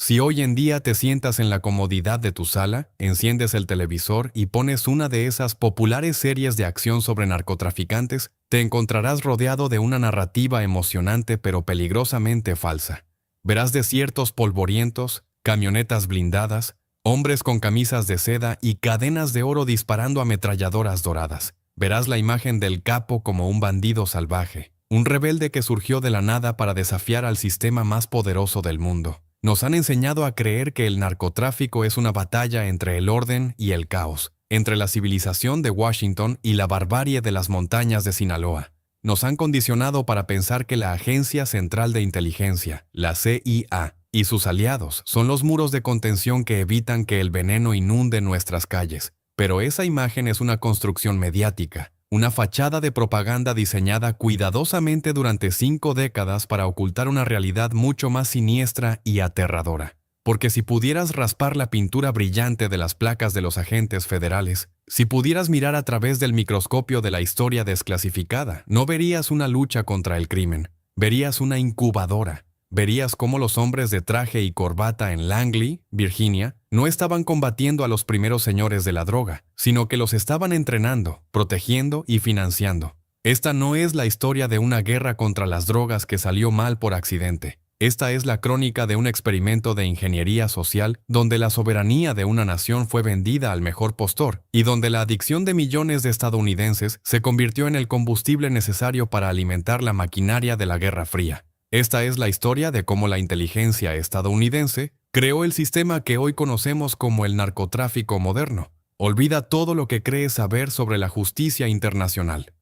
Si hoy en día te sientas en la comodidad de tu sala, enciendes el televisor y pones una de esas populares series de acción sobre narcotraficantes, te encontrarás rodeado de una narrativa emocionante pero peligrosamente falsa. Verás desiertos polvorientos, camionetas blindadas, hombres con camisas de seda y cadenas de oro disparando ametralladoras doradas. Verás la imagen del capo como un bandido salvaje, un rebelde que surgió de la nada para desafiar al sistema más poderoso del mundo. Nos han enseñado a creer que el narcotráfico es una batalla entre el orden y el caos, entre la civilización de Washington y la barbarie de las montañas de Sinaloa. Nos han condicionado para pensar que la Agencia Central de Inteligencia, la CIA, y sus aliados son los muros de contención que evitan que el veneno inunde nuestras calles. Pero esa imagen es una construcción mediática, una fachada de propaganda diseñada cuidadosamente durante 5 décadas para ocultar una realidad mucho más siniestra y aterradora. Porque si pudieras raspar la pintura brillante de las placas de los agentes federales, si pudieras mirar a través del microscopio de la historia desclasificada, no verías una lucha contra el crimen, verías una incubadora. Verías cómo los hombres de traje y corbata en Langley, Virginia, no estaban combatiendo a los primeros señores de la droga, sino que los estaban entrenando, protegiendo y financiando. Esta no es la historia de una guerra contra las drogas que salió mal por accidente. Esta es la crónica de un experimento de ingeniería social donde la soberanía de una nación fue vendida al mejor postor y donde la adicción de millones de estadounidenses se convirtió en el combustible necesario para alimentar la maquinaria de la Guerra Fría. Esta es la historia de cómo la inteligencia estadounidense creó el sistema que hoy conocemos como el narcotráfico moderno. Olvida todo lo que crees saber sobre la justicia internacional.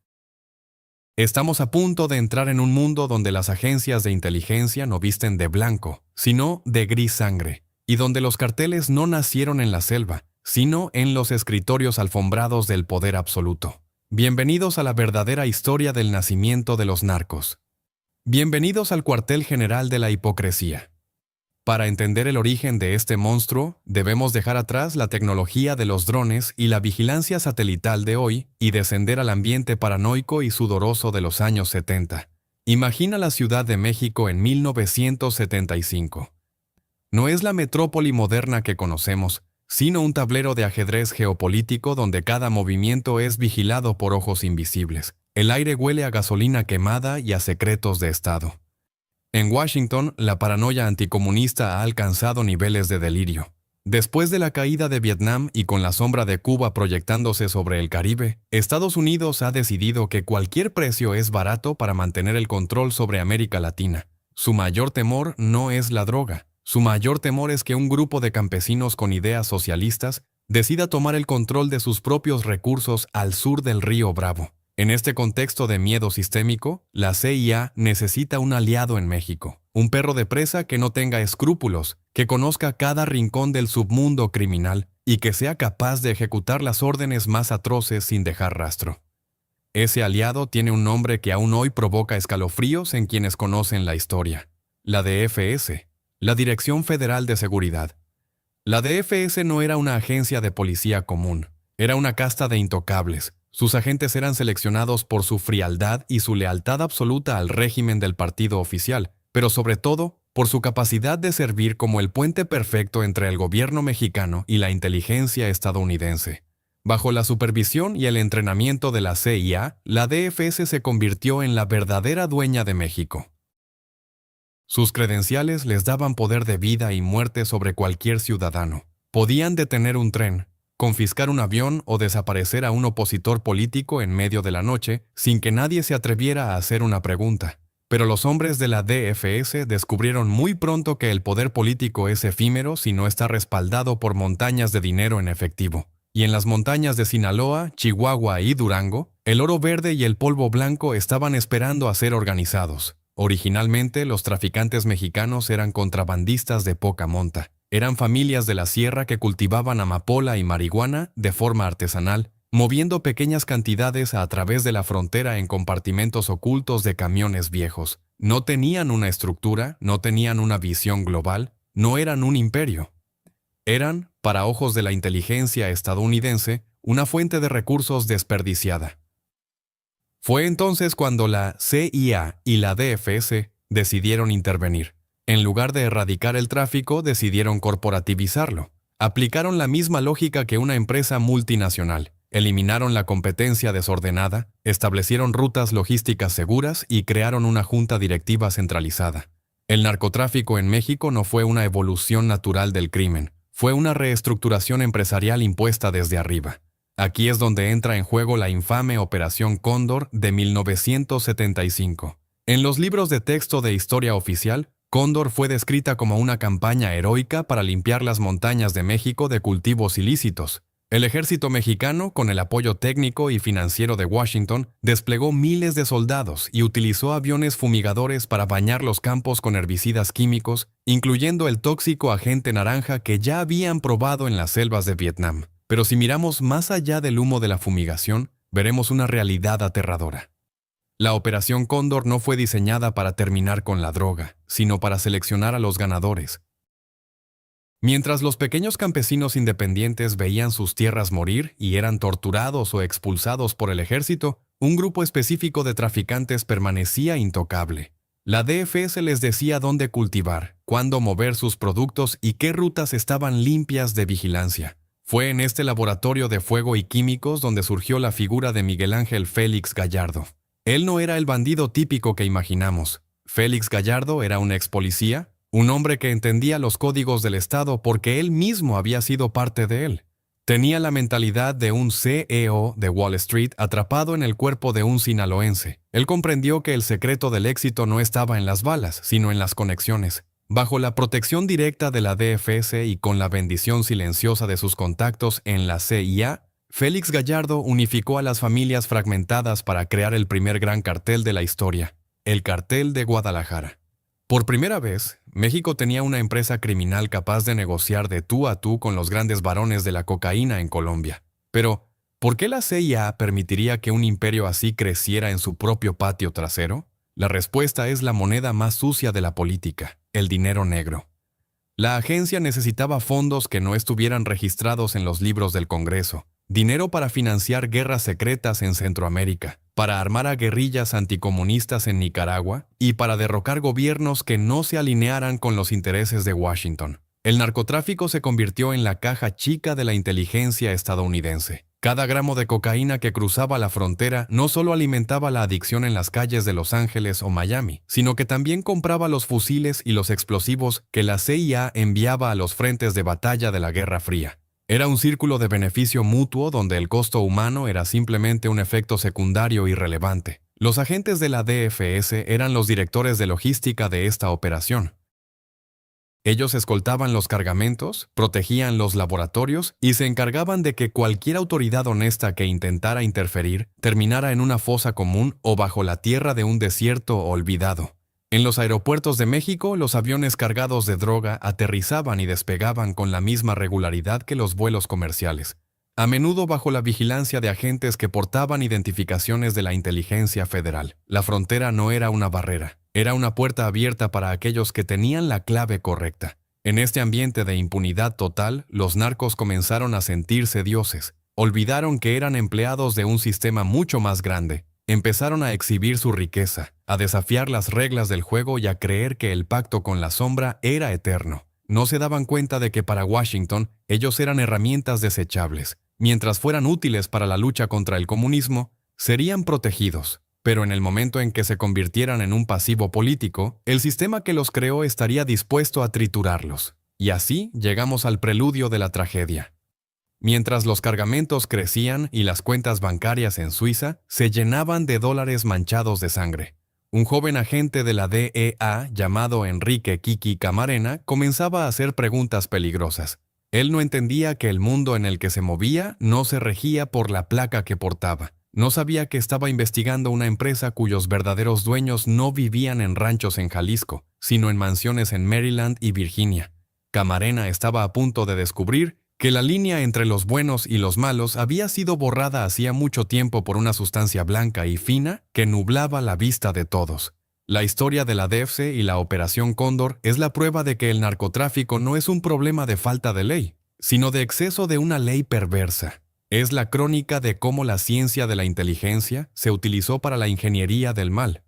Estamos a punto de entrar en un mundo donde las agencias de inteligencia no visten de blanco, sino de gris sangre, y donde los carteles no nacieron en la selva, sino en los escritorios alfombrados del poder absoluto. Bienvenidos a la verdadera historia del nacimiento de los narcos. Bienvenidos al cuartel general de la hipocresía. Para entender el origen de este monstruo, debemos dejar atrás la tecnología de los drones y la vigilancia satelital de hoy y descender al ambiente paranoico y sudoroso de los años 70. Imagina la Ciudad de México en 1975. No es la metrópoli moderna que conocemos, sino un tablero de ajedrez geopolítico donde cada movimiento es vigilado por ojos invisibles. El aire huele a gasolina quemada y a secretos de Estado. En Washington, la paranoia anticomunista ha alcanzado niveles de delirio. Después de la caída de Vietnam y con la sombra de Cuba proyectándose sobre el Caribe, Estados Unidos ha decidido que cualquier precio es barato para mantener el control sobre América Latina. Su mayor temor no es la droga. Su mayor temor es que un grupo de campesinos con ideas socialistas decida tomar el control de sus propios recursos al sur del río Bravo. En este contexto de miedo sistémico, la CIA necesita un aliado en México, un perro de presa que no tenga escrúpulos, que conozca cada rincón del submundo criminal y que sea capaz de ejecutar las órdenes más atroces sin dejar rastro. Ese aliado tiene un nombre que aún hoy provoca escalofríos en quienes conocen la historia: la DFS, la Dirección Federal de Seguridad. La DFS no era una agencia de policía común, era una casta de intocables. Sus agentes eran seleccionados por su frialdad y su lealtad absoluta al régimen del partido oficial, pero sobre todo por su capacidad de servir como el puente perfecto entre el gobierno mexicano y la inteligencia estadounidense. Bajo la supervisión y el entrenamiento de la CIA, la DFS se convirtió en la verdadera dueña de México. Sus credenciales les daban poder de vida y muerte sobre cualquier ciudadano. Podían detener un tren, confiscar un avión o desaparecer a un opositor político en medio de la noche sin que nadie se atreviera a hacer una pregunta. Pero los hombres de la DFS descubrieron muy pronto que el poder político es efímero si no está respaldado por montañas de dinero en efectivo. Y en las montañas de Sinaloa, Chihuahua y Durango, el oro verde y el polvo blanco estaban esperando a ser organizados. Originalmente, los traficantes mexicanos eran contrabandistas de poca monta. Eran familias de la sierra que cultivaban amapola y marihuana de forma artesanal, moviendo pequeñas cantidades a través de la frontera en compartimentos ocultos de camiones viejos. No tenían una estructura, no tenían una visión global, no eran un imperio. Eran, para ojos de la inteligencia estadounidense, una fuente de recursos desperdiciada. Fue entonces cuando la CIA y la DFS decidieron intervenir. En lugar de erradicar el tráfico, decidieron corporativizarlo. Aplicaron la misma lógica que una empresa multinacional. Eliminaron la competencia desordenada, establecieron rutas logísticas seguras y crearon una junta directiva centralizada. El narcotráfico en México no fue una evolución natural del crimen, fue una reestructuración empresarial impuesta desde arriba. Aquí es donde entra en juego la infame Operación Cóndor de 1975. En los libros de texto de historia oficial, Cóndor fue descrita como una campaña heroica para limpiar las montañas de México de cultivos ilícitos. El ejército mexicano, con el apoyo técnico y financiero de Washington, desplegó miles de soldados y utilizó aviones fumigadores para bañar los campos con herbicidas químicos, incluyendo el tóxico agente naranja que ya habían probado en las selvas de Vietnam. Pero si miramos más allá del humo de la fumigación, veremos una realidad aterradora. La Operación Cóndor no fue diseñada para terminar con la droga, sino para seleccionar a los ganadores. Mientras los pequeños campesinos independientes veían sus tierras morir y eran torturados o expulsados por el ejército, un grupo específico de traficantes permanecía intocable. La DFS les decía dónde cultivar, cuándo mover sus productos y qué rutas estaban limpias de vigilancia. Fue en este laboratorio de fuego y químicos donde surgió la figura de Miguel Ángel Félix Gallardo. Él no era el bandido típico que imaginamos. Félix Gallardo era un ex policía, un hombre que entendía los códigos del Estado porque él mismo había sido parte de él. Tenía la mentalidad de un CEO de Wall Street atrapado en el cuerpo de un sinaloense. Él comprendió que el secreto del éxito no estaba en las balas, sino en las conexiones. Bajo la protección directa de la DFS y con la bendición silenciosa de sus contactos en la CIA, Félix Gallardo unificó a las familias fragmentadas para crear el primer gran cartel de la historia, el Cartel de Guadalajara. Por primera vez, México tenía una empresa criminal capaz de negociar de tú a tú con los grandes varones de la cocaína en Colombia. Pero, ¿por qué la CIA permitiría que un imperio así creciera en su propio patio trasero? La respuesta es la moneda más sucia de la política, el dinero negro. La agencia necesitaba fondos que no estuvieran registrados en los libros del Congreso, dinero para financiar guerras secretas en Centroamérica, para armar a guerrillas anticomunistas en Nicaragua y para derrocar gobiernos que no se alinearan con los intereses de Washington. El narcotráfico se convirtió en la caja chica de la inteligencia estadounidense. Cada gramo de cocaína que cruzaba la frontera no solo alimentaba la adicción en las calles de Los Ángeles o Miami, sino que también compraba los fusiles y los explosivos que la CIA enviaba a los frentes de batalla de la Guerra Fría. Era un círculo de beneficio mutuo donde el costo humano era simplemente un efecto secundario irrelevante. Los agentes de la DFS eran los directores de logística de esta operación. Ellos escoltaban los cargamentos, protegían los laboratorios y se encargaban de que cualquier autoridad honesta que intentara interferir terminara en una fosa común o bajo la tierra de un desierto olvidado. En los aeropuertos de México, los aviones cargados de droga aterrizaban y despegaban con la misma regularidad que los vuelos comerciales, a menudo bajo la vigilancia de agentes que portaban identificaciones de la inteligencia federal. La frontera no era una barrera, era una puerta abierta para aquellos que tenían la clave correcta. En este ambiente de impunidad total, los narcos comenzaron a sentirse dioses. Olvidaron que eran empleados de un sistema mucho más grande. Empezaron a exhibir su riqueza, a desafiar las reglas del juego y a creer que el pacto con la sombra era eterno. No se daban cuenta de que para Washington ellos eran herramientas desechables. Mientras fueran útiles para la lucha contra el comunismo, serían protegidos. Pero en el momento en que se convirtieran en un pasivo político, el sistema que los creó estaría dispuesto a triturarlos. Y así llegamos al preludio de la tragedia. Mientras los cargamentos crecían y las cuentas bancarias en Suiza se llenaban de dólares manchados de sangre, un joven agente de la DEA llamado Enrique Kiki Camarena comenzaba a hacer preguntas peligrosas. Él no entendía que el mundo en el que se movía no se regía por la placa que portaba. No sabía que estaba investigando una empresa cuyos verdaderos dueños no vivían en ranchos en Jalisco, sino en mansiones en Maryland y Virginia. Camarena estaba a punto de descubrir que la línea entre los buenos y los malos había sido borrada hacía mucho tiempo por una sustancia blanca y fina que nublaba la vista de todos. La historia de la DFS y la Operación Cóndor es la prueba de que el narcotráfico no es un problema de falta de ley, sino de exceso de una ley perversa. Es la crónica de cómo la ciencia de la inteligencia se utilizó para la ingeniería del mal.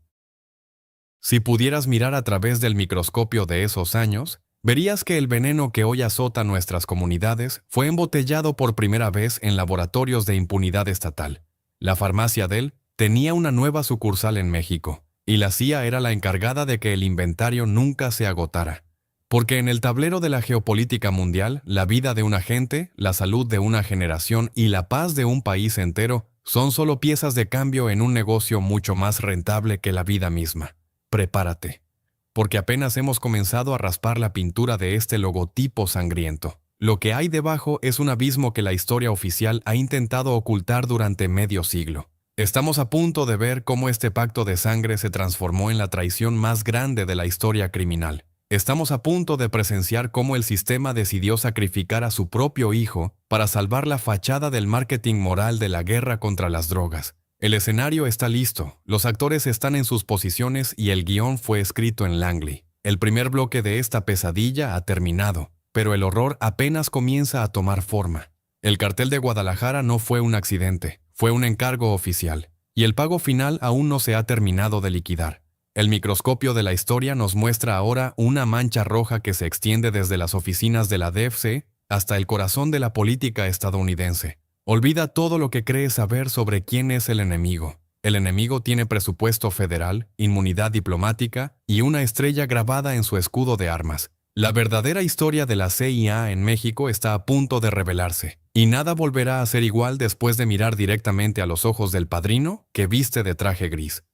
Si pudieras mirar a través del microscopio de esos años, verías que el veneno que hoy azota nuestras comunidades fue embotellado por primera vez en laboratorios de impunidad estatal. La farmacia Dell tenía una nueva sucursal en México, y la CIA era la encargada de que el inventario nunca se agotara. Porque en el tablero de la geopolítica mundial, la vida de una gente, la salud de una generación y la paz de un país entero son solo piezas de cambio en un negocio mucho más rentable que la vida misma. Prepárate, porque apenas hemos comenzado a raspar la pintura de este logotipo sangriento. Lo que hay debajo es un abismo que la historia oficial ha intentado ocultar durante medio siglo. Estamos a punto de ver cómo este pacto de sangre se transformó en la traición más grande de la historia criminal. Estamos a punto de presenciar cómo el sistema decidió sacrificar a su propio hijo para salvar la fachada del marketing moral de la guerra contra las drogas. El escenario está listo, los actores están en sus posiciones y el guión fue escrito en Langley. El primer bloque de esta pesadilla ha terminado, pero el horror apenas comienza a tomar forma. El cartel de Guadalajara no fue un accidente, fue un encargo oficial, y el pago final aún no se ha terminado de liquidar. El microscopio de la historia nos muestra ahora una mancha roja que se extiende desde las oficinas de la DFC hasta el corazón de la política estadounidense. Olvida todo lo que crees saber sobre quién es el enemigo. El enemigo tiene presupuesto federal, inmunidad diplomática y una estrella grabada en su escudo de armas. La verdadera historia de la CIA en México está a punto de revelarse, y nada volverá a ser igual después de mirar directamente a los ojos del padrino que viste de traje gris.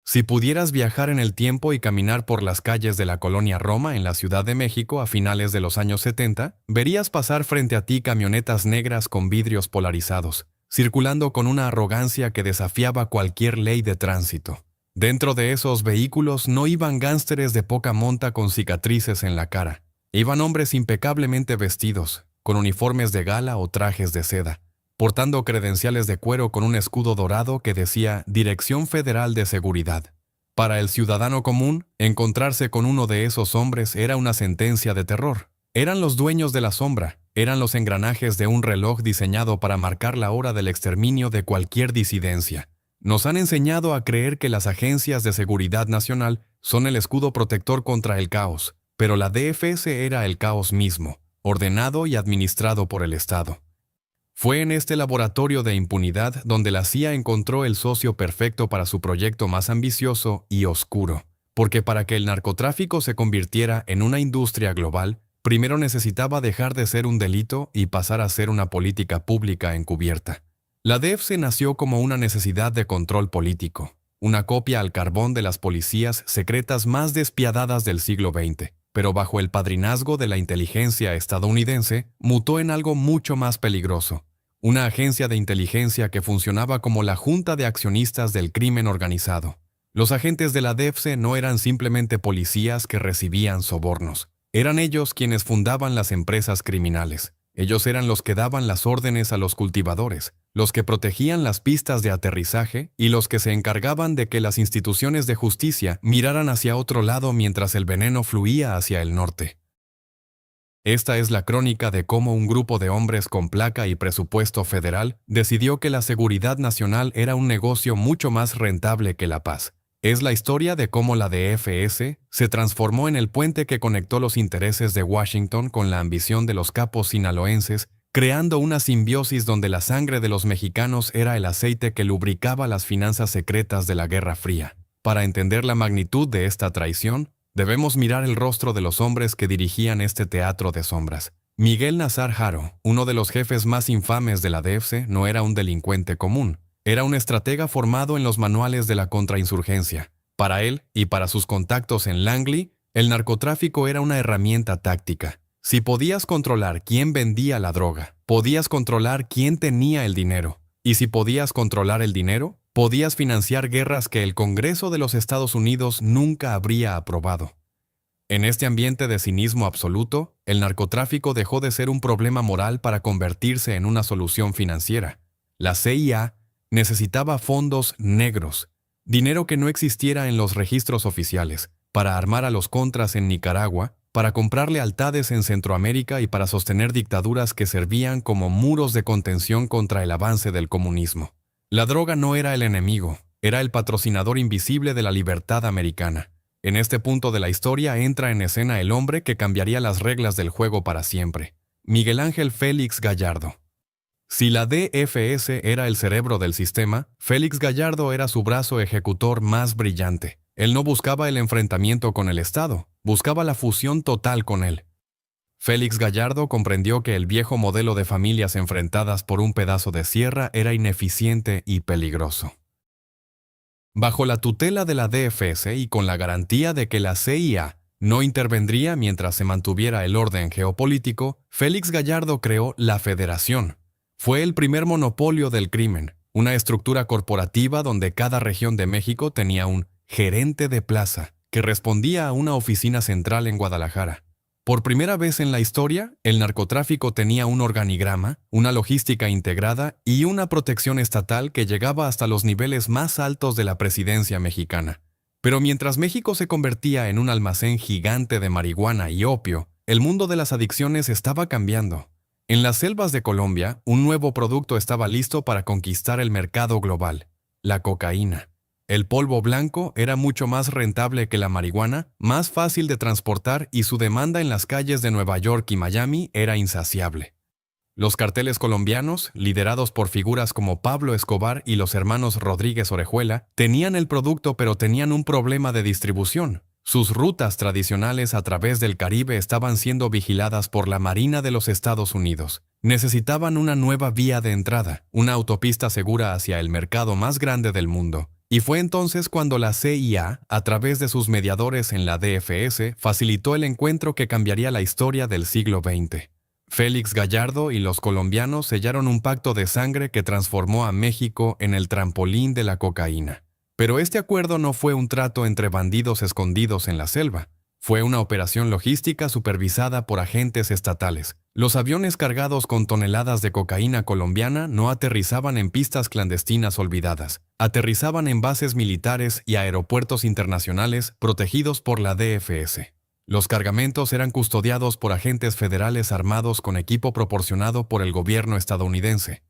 Si pudieras viajar en el tiempo y caminar por las calles de la colonia Roma en la Ciudad de México a finales de los años 70, verías pasar frente a ti camionetas negras con vidrios polarizados, circulando con una arrogancia que desafiaba cualquier ley de tránsito. Dentro de esos vehículos no iban gánsteres de poca monta con cicatrices en la cara. Iban hombres impecablemente vestidos, con uniformes de gala o trajes de seda, portando credenciales de cuero con un escudo dorado que decía Dirección Federal de Seguridad. Para el ciudadano común, encontrarse con uno de esos hombres era una sentencia de terror. Eran los dueños de la sombra, eran los engranajes de un reloj diseñado para marcar la hora del exterminio de cualquier disidencia. Nos han enseñado a creer que las agencias de seguridad nacional son el escudo protector contra el caos, pero la DFS era el caos mismo, ordenado y administrado por el Estado. Fue en este laboratorio de impunidad donde la CIA encontró el socio perfecto para su proyecto más ambicioso y oscuro, porque para que el narcotráfico se convirtiera en una industria global, primero necesitaba dejar de ser un delito y pasar a ser una política pública encubierta. La DFC nació como una necesidad de control político, una copia al carbón de las policías secretas más despiadadas del siglo XX, pero bajo el padrinazgo de la inteligencia estadounidense, mutó en algo mucho más peligroso. Una agencia de inteligencia que funcionaba como la junta de accionistas del crimen organizado. Los agentes de la DFC no eran simplemente policías que recibían sobornos. Eran ellos quienes fundaban las empresas criminales. Ellos eran los que daban las órdenes a los cultivadores, los que protegían las pistas de aterrizaje y los que se encargaban de que las instituciones de justicia miraran hacia otro lado mientras el veneno fluía hacia el norte. Esta es la crónica de cómo un grupo de hombres con placa y presupuesto federal decidió que la seguridad nacional era un negocio mucho más rentable que la paz. Es la historia de cómo la DFS se transformó en el puente que conectó los intereses de Washington con la ambición de los capos sinaloenses, creando una simbiosis donde la sangre de los mexicanos era el aceite que lubricaba las finanzas secretas de la Guerra Fría. Para entender la magnitud de esta traición, debemos mirar el rostro de los hombres que dirigían este teatro de sombras. Miguel Nazar Haro, uno de los jefes más infames de la DFC, no era un delincuente común. Era un estratega formado en los manuales de la contrainsurgencia. Para él y para sus contactos en Langley, el narcotráfico era una herramienta táctica. Si podías controlar quién vendía la droga, podías controlar quién tenía el dinero. Y si podías controlar el dinero, podías financiar guerras que el Congreso de los Estados Unidos nunca habría aprobado. En este ambiente de cinismo absoluto, el narcotráfico dejó de ser un problema moral para convertirse en una solución financiera. La CIA necesitaba fondos negros, dinero que no existiera en los registros oficiales, para armar a los contras en Nicaragua, para comprar lealtades en Centroamérica y para sostener dictaduras que servían como muros de contención contra el avance del comunismo. La droga no era el enemigo, Era el patrocinador invisible de la libertad americana. En este punto de la historia entra en escena el hombre que cambiaría las reglas del juego para siempre: Miguel Ángel Félix Gallardo. Si la DFS era el cerebro del sistema, Félix Gallardo era su brazo ejecutor más brillante. Él no buscaba el enfrentamiento con el Estado, buscaba la fusión total con él. Félix Gallardo comprendió que el viejo modelo de familias enfrentadas por un pedazo de sierra era ineficiente y peligroso. Bajo la tutela de la DFS y con la garantía de que la CIA no intervendría mientras se mantuviera el orden geopolítico, Félix Gallardo creó la Federación. Fue el primer monopolio del crimen, una estructura corporativa donde cada región de México tenía un gerente de plaza que respondía a una oficina central en Guadalajara. Por primera vez en la historia, el narcotráfico tenía un organigrama, una logística integrada y una protección estatal que llegaba hasta los niveles más altos de la presidencia mexicana. Pero mientras México se convertía en un almacén gigante de marihuana y opio, el mundo de las adicciones estaba cambiando. En las selvas de Colombia, un nuevo producto estaba listo para conquistar el mercado global: la cocaína. El polvo blanco era mucho más rentable que la marihuana, más fácil de transportar y su demanda en las calles de Nueva York y Miami era insaciable. Los carteles colombianos, liderados por figuras como Pablo Escobar y los hermanos Rodríguez Orejuela, tenían el producto pero tenían un problema de distribución. Sus rutas tradicionales a través del Caribe estaban siendo vigiladas por la Marina de los Estados Unidos. Necesitaban una nueva vía de entrada, una autopista segura hacia el mercado más grande del mundo. Y fue entonces cuando la CIA, a través de sus mediadores en la DFS, facilitó el encuentro que cambiaría la historia del siglo XX. Félix Gallardo y los colombianos sellaron un pacto de sangre que transformó a México en el trampolín de la cocaína. Pero este acuerdo no fue un trato entre bandidos escondidos en la selva. Fue una operación logística supervisada por agentes estatales. Los aviones cargados con toneladas de cocaína colombiana no aterrizaban en pistas clandestinas olvidadas. Aterrizaban en bases militares y aeropuertos internacionales protegidos por la DFS. Los cargamentos eran custodiados por agentes federales armados con equipo proporcionado por el gobierno estadounidense.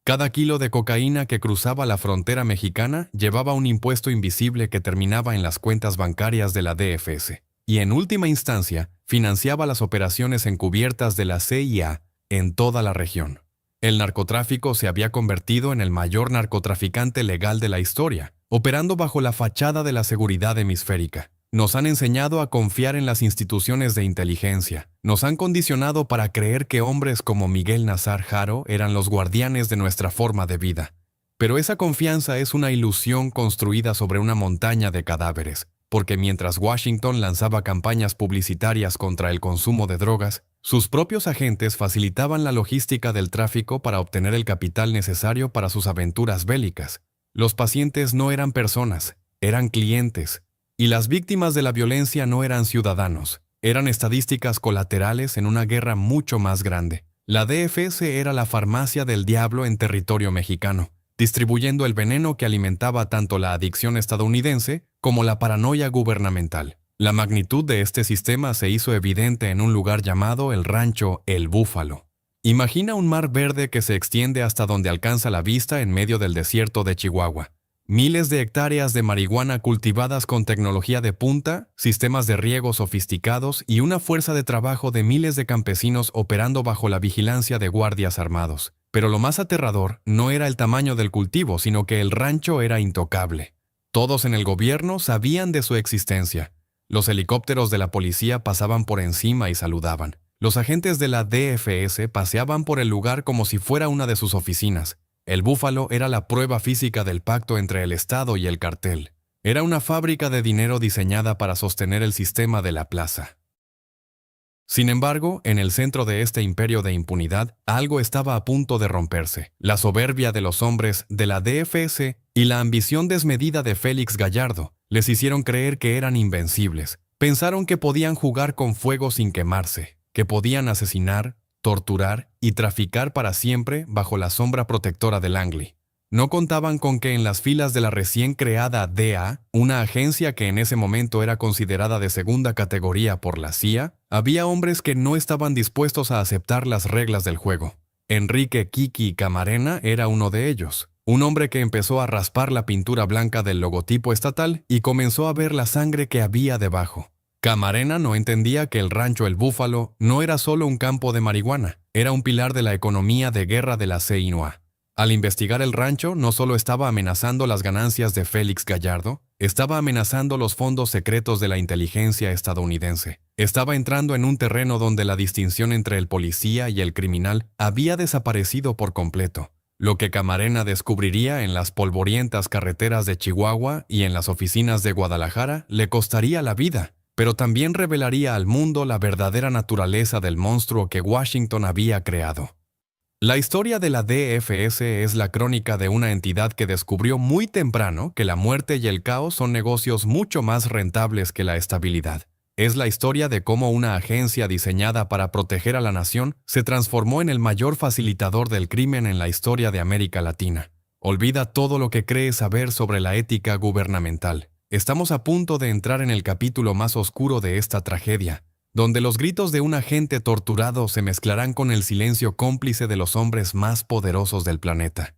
Cada kilo de cocaína que cruzaba la frontera mexicana llevaba un impuesto invisible que terminaba en las cuentas bancarias de la DFS, y en última instancia financiaba las operaciones encubiertas de la CIA en toda la región. El narcotráfico se había convertido en el mayor narcotraficante legal de la historia, operando bajo la fachada de la seguridad hemisférica. Nos han enseñado a confiar en las instituciones de inteligencia. Nos han condicionado para creer que hombres como Miguel Nazar Haro eran los guardianes de nuestra forma de vida. Pero esa confianza es una ilusión construida sobre una montaña de cadáveres, porque mientras Washington lanzaba campañas publicitarias contra el consumo de drogas, sus propios agentes facilitaban la logística del tráfico para obtener el capital necesario para sus aventuras bélicas. Los pacientes no eran personas, eran clientes. Y las víctimas de la violencia no eran ciudadanos, eran estadísticas colaterales en una guerra mucho más grande. La DFS era la farmacia del diablo en territorio mexicano, distribuyendo el veneno que alimentaba tanto la adicción estadounidense como la paranoia gubernamental. La magnitud de este sistema se hizo evidente en un lugar llamado el Rancho El Búfalo. Imagina un mar verde que se extiende hasta donde alcanza la vista en medio del desierto de Chihuahua. Miles de hectáreas de marihuana cultivadas con tecnología de punta, sistemas de riego sofisticados y una fuerza de trabajo de miles de campesinos operando bajo la vigilancia de guardias armados. Pero lo más aterrador no era el tamaño del cultivo, sino que el rancho era intocable. Todos en el gobierno sabían de su existencia. Los helicópteros de la policía pasaban por encima y saludaban. Los agentes de la DFS paseaban por el lugar como si fuera una de sus oficinas. El Búfalo era la prueba física del pacto entre el Estado y el cartel. Era una fábrica de dinero diseñada para sostener el sistema de la plaza. Sin embargo, en el centro de este imperio de impunidad, algo estaba a punto de romperse. La soberbia de los hombres de la DFS y la ambición desmedida de Félix Gallardo les hicieron creer que eran invencibles. Pensaron que podían jugar con fuego sin quemarse, que podían asesinar, torturar y traficar para siempre bajo la sombra protectora del Langley. No contaban con que en las filas de la recién creada DEA, una agencia que en ese momento era considerada de segunda categoría por la CIA, había hombres que no estaban dispuestos a aceptar las reglas del juego. Enrique Kiki Camarena era uno de ellos. Un hombre que empezó a raspar la pintura blanca del logotipo estatal y comenzó a ver la sangre que había debajo. Camarena no entendía que el rancho El Búfalo no era solo un campo de marihuana, era un pilar de la economía de guerra de la CNUA. Al investigar el rancho, no solo estaba amenazando las ganancias de Félix Gallardo, estaba amenazando los fondos secretos de la inteligencia estadounidense. Estaba entrando en un terreno donde la distinción entre el policía y el criminal había desaparecido por completo. Lo que Camarena descubriría en las polvorientas carreteras de Chihuahua y en las oficinas de Guadalajara le costaría la vida, pero también revelaría al mundo la verdadera naturaleza del monstruo que Washington había creado. La historia de la DFS es la crónica de una entidad que descubrió muy temprano que la muerte y el caos son negocios mucho más rentables que la estabilidad. Es la historia de cómo una agencia diseñada para proteger a la nación se transformó en el mayor facilitador del crimen en la historia de América Latina. Olvida todo lo que crees saber sobre la ética gubernamental. Estamos a punto de entrar en el capítulo más oscuro de esta tragedia, donde los gritos de un agente torturado se mezclarán con el silencio cómplice de los hombres más poderosos del planeta.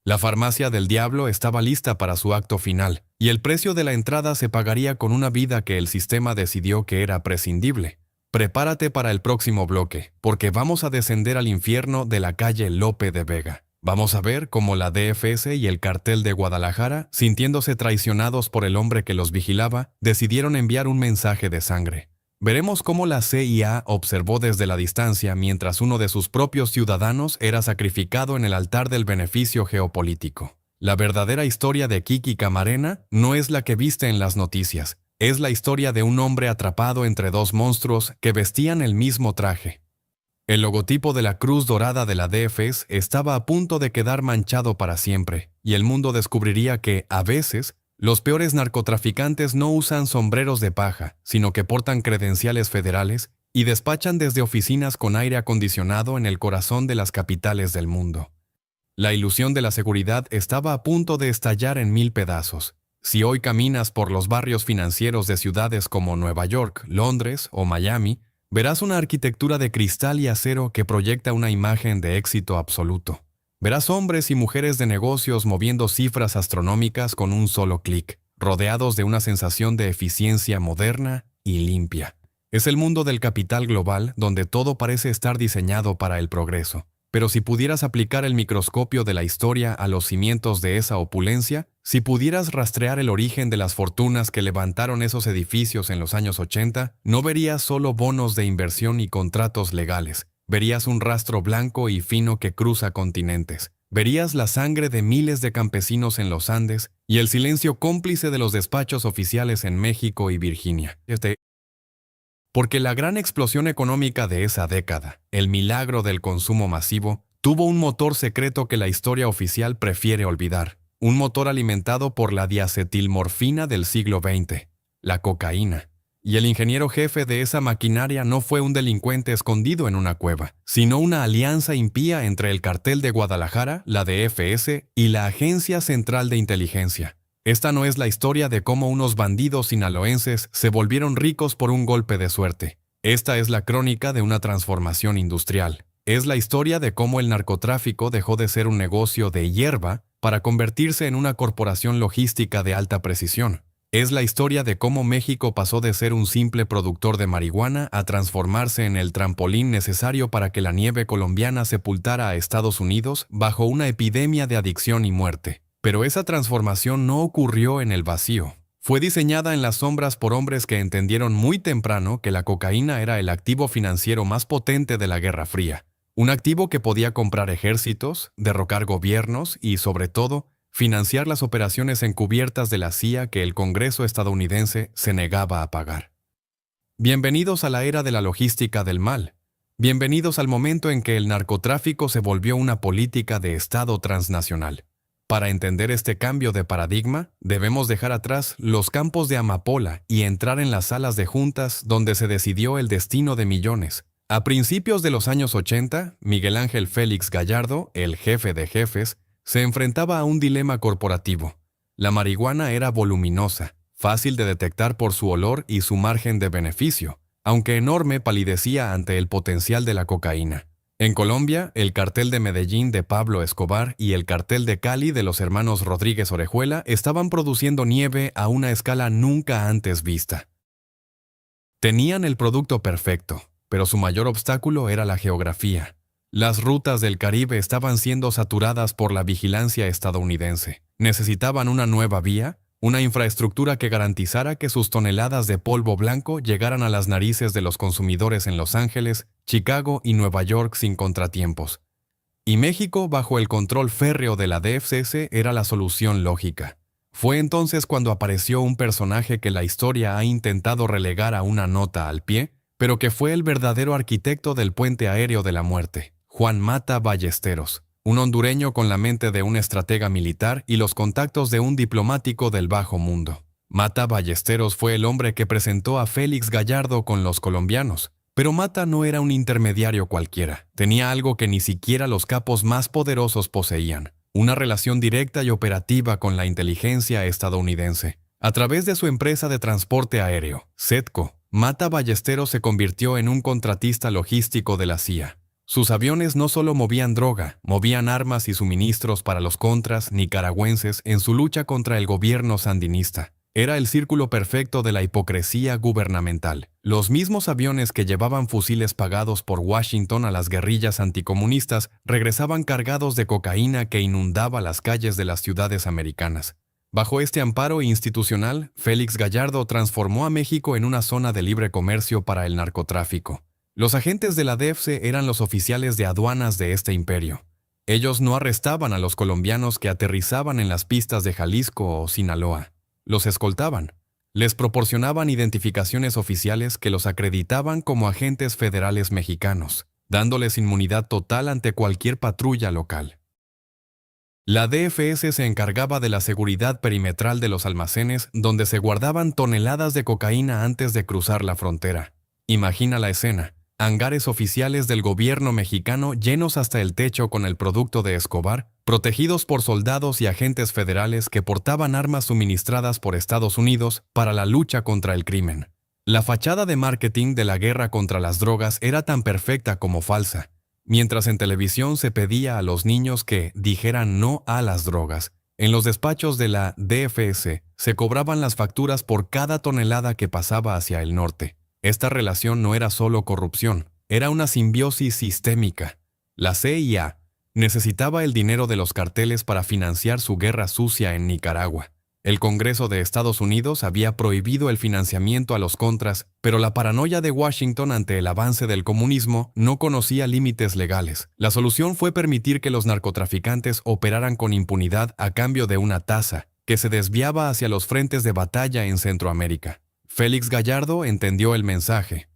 La farmacia del diablo estaba lista para su acto final, y el precio de la entrada se pagaría con una vida que el sistema decidió que era prescindible. Prepárate para el próximo bloque, porque vamos a descender al infierno de la calle Lope de Vega. Vamos a ver cómo la DFS y el cartel de Guadalajara, sintiéndose traicionados por el hombre que los vigilaba, decidieron enviar un mensaje de sangre. Veremos cómo la CIA observó desde la distancia mientras uno de sus propios ciudadanos era sacrificado en el altar del beneficio geopolítico. La verdadera historia de Kiki Camarena no es la que viste en las noticias, es la historia de un hombre atrapado entre dos monstruos que vestían el mismo traje. El logotipo de la Cruz Dorada de la DFS estaba a punto de quedar manchado para siempre, y el mundo descubriría que, a veces, los peores narcotraficantes no usan sombreros de paja, sino que portan credenciales federales y despachan desde oficinas con aire acondicionado en el corazón de las capitales del mundo. La ilusión de la seguridad estaba a punto de estallar en 1000 pedazos. Si hoy caminas por los barrios financieros de ciudades como Nueva York, Londres o Miami, verás una arquitectura de cristal y acero que proyecta una imagen de éxito absoluto. Verás hombres y mujeres de negocios moviendo cifras astronómicas con un solo clic, rodeados de una sensación de eficiencia moderna y limpia. Es el mundo del capital global donde todo parece estar diseñado para el progreso. Pero si pudieras aplicar el microscopio de la historia a los cimientos de esa opulencia, si pudieras rastrear el origen de las fortunas que levantaron esos edificios en los años 80, no verías solo bonos de inversión y contratos legales. Verías un rastro blanco y fino que cruza continentes. Verías la sangre de miles de campesinos en los Andes y el silencio cómplice de los despachos oficiales en México y Virginia. Porque la gran explosión económica de esa década, el milagro del consumo masivo, tuvo un motor secreto que la historia oficial prefiere olvidar. Un motor alimentado por la diacetilmorfina del siglo XX, la cocaína. Y el ingeniero jefe de esa maquinaria no fue un delincuente escondido en una cueva, sino una alianza impía entre el cartel de Guadalajara, la DFS y la Agencia Central de Inteligencia. Esta no es la historia de cómo unos bandidos sinaloenses se volvieron ricos por un golpe de suerte. Esta es la crónica de una transformación industrial. Es la historia de cómo el narcotráfico dejó de ser un negocio de hierba para convertirse en una corporación logística de alta precisión. Es la historia de cómo México pasó de ser un simple productor de marihuana a transformarse en el trampolín necesario para que la nieve colombiana sepultara a Estados Unidos bajo una epidemia de adicción y muerte. Pero esa transformación no ocurrió en el vacío. Fue diseñada en las sombras por hombres que entendieron muy temprano que la cocaína era el activo financiero más potente de la Guerra Fría. Un activo que podía comprar ejércitos, derrocar gobiernos y, sobre todo, financiar las operaciones encubiertas de la CIA que el Congreso estadounidense se negaba a pagar. Bienvenidos a la era de la logística del mal. Bienvenidos al momento en que el narcotráfico se volvió una política de Estado transnacional. Para entender este cambio de paradigma, debemos dejar atrás los campos de amapola y entrar en las salas de juntas donde se decidió el destino de millones. A principios de los años 80, Miguel Ángel Félix Gallardo, el jefe de jefes, se enfrentaba a un dilema corporativo. La marihuana era voluminosa, fácil de detectar por su olor y su margen de beneficio, aunque enorme palidecía ante el potencial de la cocaína. En Colombia, el cartel de Medellín de Pablo Escobar y el cartel de Cali de los hermanos Rodríguez Orejuela estaban produciendo nieve a una escala nunca antes vista. Tenían el producto perfecto, pero su mayor obstáculo era la geografía. Las rutas del Caribe estaban siendo saturadas por la vigilancia estadounidense. Necesitaban una nueva vía, una infraestructura que garantizara que sus toneladas de polvo blanco llegaran a las narices de los consumidores en Los Ángeles, Chicago y Nueva York sin contratiempos. Y México, bajo el control férreo de la DFCC, era la solución lógica. Fue entonces cuando apareció un personaje que la historia ha intentado relegar a una nota al pie, pero que fue el verdadero arquitecto del puente aéreo de la muerte, Juan Mata Ballesteros, un hondureño con la mente de un estratega militar y los contactos de un diplomático del bajo mundo. Mata Ballesteros fue el hombre que presentó a Félix Gallardo con los colombianos. Pero Mata no era un intermediario cualquiera. Tenía algo que ni siquiera los capos más poderosos poseían: una relación directa y operativa con la inteligencia estadounidense. A través de su empresa de transporte aéreo, SETCO, Mata Ballesteros se convirtió en un contratista logístico de la CIA. Sus aviones no solo movían droga, movían armas y suministros para los contras nicaragüenses en su lucha contra el gobierno sandinista. Era el círculo perfecto de la hipocresía gubernamental. Los mismos aviones que llevaban fusiles pagados por Washington a las guerrillas anticomunistas regresaban cargados de cocaína que inundaba las calles de las ciudades americanas. Bajo este amparo institucional, Félix Gallardo transformó a México en una zona de libre comercio para el narcotráfico. Los agentes de la DFC eran los oficiales de aduanas de este imperio. Ellos no arrestaban a los colombianos que aterrizaban en las pistas de Jalisco o Sinaloa. Los escoltaban. Les proporcionaban identificaciones oficiales que los acreditaban como agentes federales mexicanos, dándoles inmunidad total ante cualquier patrulla local. La DFS se encargaba de la seguridad perimetral de los almacenes donde se guardaban toneladas de cocaína antes de cruzar la frontera. Imagina la escena: hangares oficiales del gobierno mexicano llenos hasta el techo con el producto de Escobar, protegidos por soldados y agentes federales que portaban armas suministradas por Estados Unidos para la lucha contra el crimen. La fachada de marketing de la guerra contra las drogas era tan perfecta como falsa. Mientras en televisión se pedía a los niños que dijeran no a las drogas, en los despachos de la DFS se cobraban las facturas por cada tonelada que pasaba hacia el norte. Esta relación no era solo corrupción, era una simbiosis sistémica. La CIA necesitaba el dinero de los carteles para financiar su guerra sucia en Nicaragua. El Congreso de Estados Unidos había prohibido el financiamiento a los contras, pero la paranoia de Washington ante el avance del comunismo no conocía límites legales. La solución fue permitir que los narcotraficantes operaran con impunidad a cambio de una tasa que se desviaba hacia los frentes de batalla en Centroamérica. Félix Gallardo entendió el mensaje.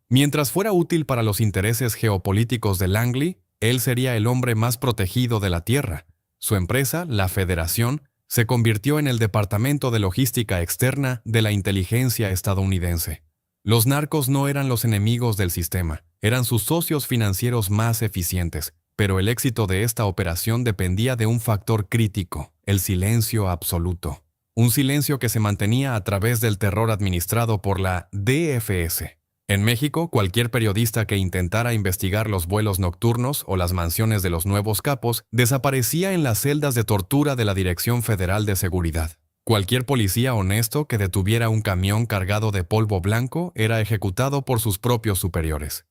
Mientras fuera útil para los intereses geopolíticos de Langley, él sería el hombre más protegido de la tierra. Su empresa, la Federación, se convirtió en el Departamento de Logística Externa de la inteligencia estadounidense. Los narcos no eran los enemigos del sistema, eran sus socios financieros más eficientes, pero el éxito de esta operación dependía de un factor crítico: el silencio absoluto. Un silencio que se mantenía a través del terror administrado por la DFS. En México, cualquier periodista que intentara investigar los vuelos nocturnos o las mansiones de los nuevos capos desaparecía en las celdas de tortura de la Dirección Federal de Seguridad. Cualquier policía honesto que detuviera un camión cargado de polvo blanco era ejecutado por sus propios superiores.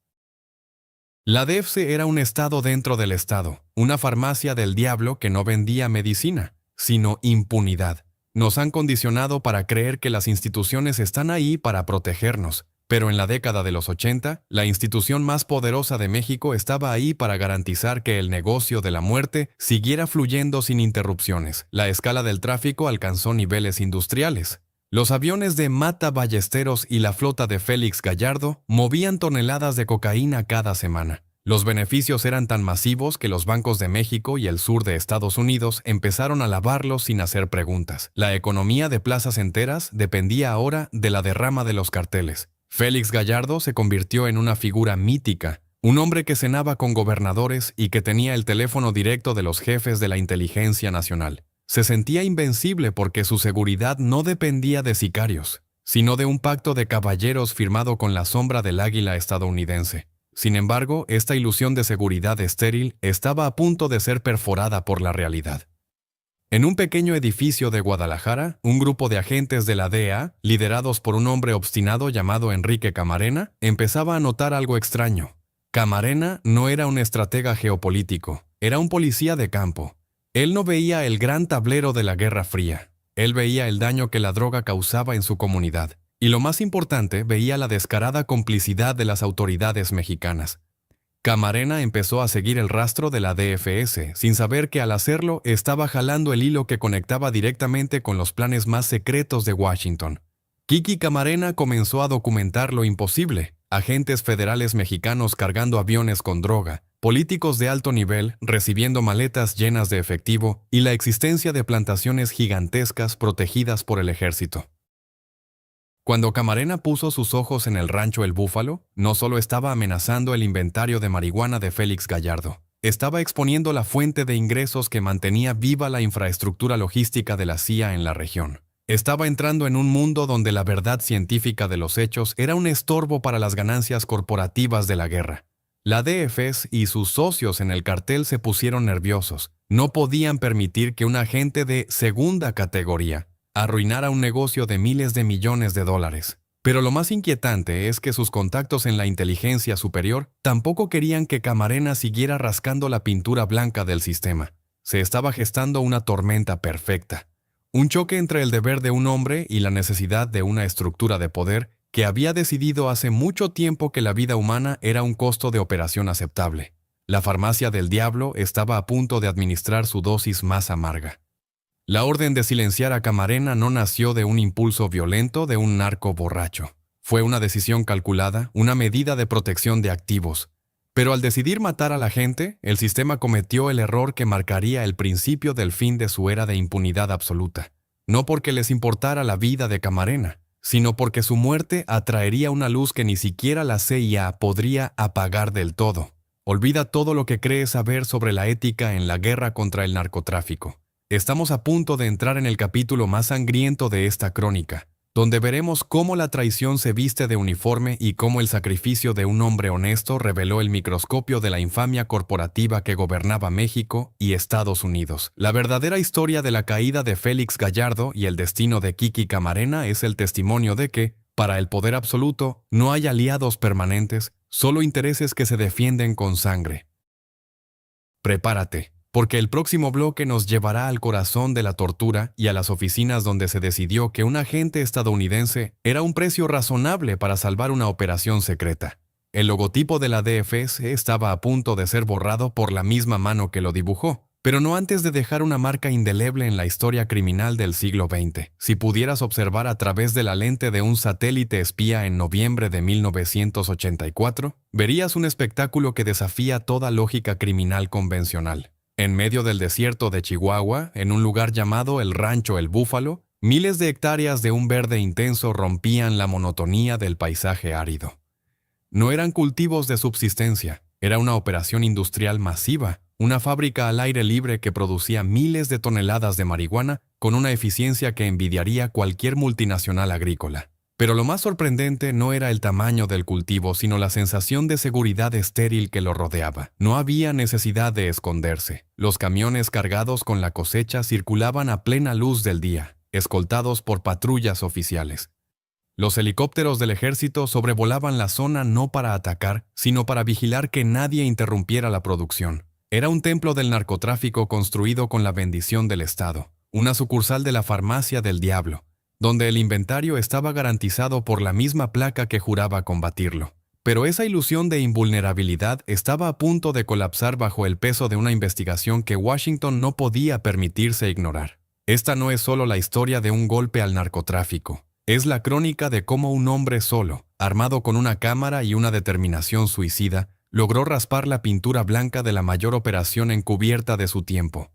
La DFC era un estado dentro del estado, una farmacia del diablo que no vendía medicina, sino impunidad. Nos han condicionado para creer que las instituciones están ahí para protegernos. Pero en la década de los 80, la institución más poderosa de México estaba ahí para garantizar que el negocio de la muerte siguiera fluyendo sin interrupciones. La escala del tráfico alcanzó niveles industriales. Los aviones de Mata Ballesteros y la flota de Félix Gallardo movían toneladas de cocaína cada semana. Los beneficios eran tan masivos que los bancos de México y el sur de Estados Unidos empezaron a lavarlos sin hacer preguntas. La economía de plazas enteras dependía ahora de la derrama de los carteles. Félix Gallardo se convirtió en una figura mítica, un hombre que cenaba con gobernadores y que tenía el teléfono directo de los jefes de la inteligencia nacional. Se sentía invencible porque su seguridad no dependía de sicarios, sino de un pacto de caballeros firmado con la sombra del águila estadounidense. Sin embargo, esta ilusión de seguridad estéril estaba a punto de ser perforada por la realidad. En un pequeño edificio de Guadalajara, un grupo de agentes de la DEA, liderados por un hombre obstinado llamado Enrique Camarena, empezaba a notar algo extraño. Camarena no era un estratega geopolítico, era un policía de campo. Él no veía el gran tablero de la Guerra Fría. Él veía el daño que la droga causaba en su comunidad. Y lo más importante, veía la descarada complicidad de las autoridades mexicanas. Camarena empezó a seguir el rastro de la DFS, sin saber que al hacerlo estaba jalando el hilo que conectaba directamente con los planes más secretos de Washington. Kiki Camarena comenzó a documentar lo imposible: agentes federales mexicanos cargando aviones con droga, políticos de alto nivel recibiendo maletas llenas de efectivo y la existencia de plantaciones gigantescas protegidas por el ejército. Cuando Camarena puso sus ojos en el rancho El Búfalo, no solo estaba amenazando el inventario de marihuana de Félix Gallardo, estaba exponiendo la fuente de ingresos que mantenía viva la infraestructura logística de la CIA en la región. Estaba entrando en un mundo donde la verdad científica de los hechos era un estorbo para las ganancias corporativas de la guerra. La DFS y sus socios en el cartel se pusieron nerviosos. No podían permitir que un agente de segunda categoría arruinara un negocio de miles de millones de dólares. Pero lo más inquietante es que sus contactos en la inteligencia superior tampoco querían que Camarena siguiera rascando la pintura blanca del sistema. Se estaba gestando una tormenta perfecta. Un choque entre el deber de un hombre y la necesidad de una estructura de poder que había decidido hace mucho tiempo que la vida humana era un costo de operación aceptable. La farmacia del diablo estaba a punto de administrar su dosis más amarga. La orden de silenciar a Camarena no nació de un impulso violento de un narco borracho. Fue una decisión calculada, una medida de protección de activos. Pero al decidir matar a la gente, el sistema cometió el error que marcaría el principio del fin de su era de impunidad absoluta. No porque les importara la vida de Camarena, sino porque su muerte atraería una luz que ni siquiera la CIA podría apagar del todo. Olvida todo lo que crees saber sobre la ética en la guerra contra el narcotráfico. Estamos a punto de entrar en el capítulo más sangriento de esta crónica, donde veremos cómo la traición se viste de uniforme y cómo el sacrificio de un hombre honesto reveló el microscopio de la infamia corporativa que gobernaba México y Estados Unidos. La verdadera historia de la caída de Félix Gallardo y el destino de Kiki Camarena es el testimonio de que, para el poder absoluto, no hay aliados permanentes, solo intereses que se defienden con sangre. Prepárate, porque el próximo bloque nos llevará al corazón de la tortura y a las oficinas donde se decidió que un agente estadounidense era un precio razonable para salvar una operación secreta. El logotipo de la DFS estaba a punto de ser borrado por la misma mano que lo dibujó, pero no antes de dejar una marca indeleble en la historia criminal del siglo XX. Si pudieras observar a través de la lente de un satélite espía en noviembre de 1984, verías un espectáculo que desafía toda lógica criminal convencional. En medio del desierto de Chihuahua, en un lugar llamado el Rancho El Búfalo, miles de hectáreas de un verde intenso rompían la monotonía del paisaje árido. No eran cultivos de subsistencia, era una operación industrial masiva, una fábrica al aire libre que producía miles de toneladas de marihuana con una eficiencia que envidiaría cualquier multinacional agrícola. Pero lo más sorprendente no era el tamaño del cultivo, sino la sensación de seguridad estéril que lo rodeaba. No había necesidad de esconderse. Los camiones cargados con la cosecha circulaban a plena luz del día, escoltados por patrullas oficiales. Los helicópteros del ejército sobrevolaban la zona no para atacar, sino para vigilar que nadie interrumpiera la producción. Era un templo del narcotráfico construido con la bendición del Estado, una sucursal de la farmacia del diablo, donde el inventario estaba garantizado por la misma placa que juraba combatirlo. Pero esa ilusión de invulnerabilidad estaba a punto de colapsar bajo el peso de una investigación que Washington no podía permitirse ignorar. Esta no es solo la historia de un golpe al narcotráfico, es la crónica de cómo un hombre solo, armado con una cámara y una determinación suicida, logró raspar la pintura blanca de la mayor operación encubierta de su tiempo.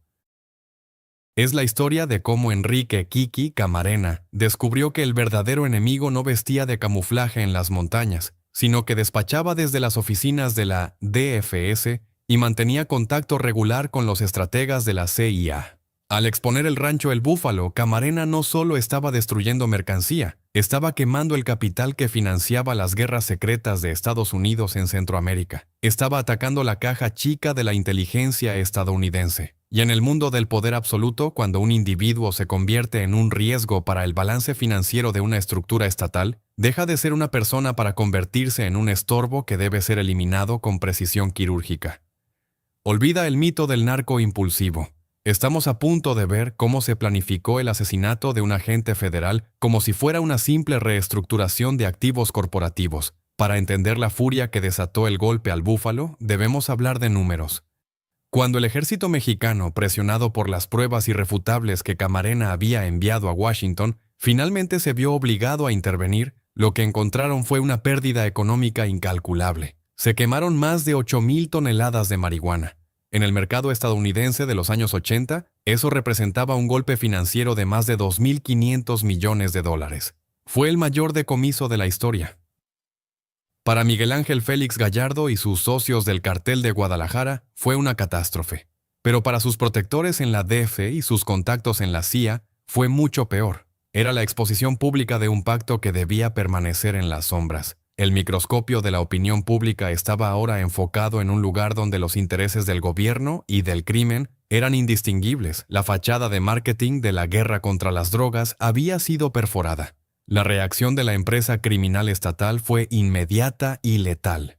Es la historia de cómo Enrique Kiki Camarena descubrió que el verdadero enemigo no vestía de camuflaje en las montañas, sino que despachaba desde las oficinas de la DFS y mantenía contacto regular con los estrategas de la CIA. Al exponer el rancho El Búfalo, Camarena no solo estaba destruyendo mercancía, Estaba quemando el capital que financiaba las guerras secretas de Estados Unidos en Centroamérica. Estaba atacando la caja chica de la inteligencia estadounidense. Y en el mundo del poder absoluto, cuando un individuo se convierte en un riesgo para el balance financiero de una estructura estatal, deja de ser una persona para convertirse en un estorbo que debe ser eliminado con precisión quirúrgica. Olvida el mito del narco impulsivo. Estamos a punto de ver cómo se planificó el asesinato de un agente federal como si fuera una simple reestructuración de activos corporativos. Para entender la furia que desató el golpe al Búfalo, debemos hablar de números. Cuando el ejército mexicano, presionado por las pruebas irrefutables que Camarena había enviado a Washington, finalmente se vio obligado a intervenir, lo que encontraron fue una pérdida económica incalculable. Se quemaron más de 8,000 toneladas de marihuana. En el mercado estadounidense de los años 80, eso representaba un golpe financiero de más de 2.500 millones de dólares. Fue el mayor decomiso de la historia. Para Miguel Ángel Félix Gallardo y sus socios del Cartel de Guadalajara, fue una catástrofe. Pero para sus protectores en la DF y sus contactos en la CIA, fue mucho peor. Era la exposición pública de un pacto que debía permanecer en las sombras. El microscopio de la opinión pública estaba ahora enfocado en un lugar donde los intereses del gobierno y del crimen eran indistinguibles. La fachada de marketing de la guerra contra las drogas había sido perforada. La reacción de la empresa criminal estatal fue inmediata y letal.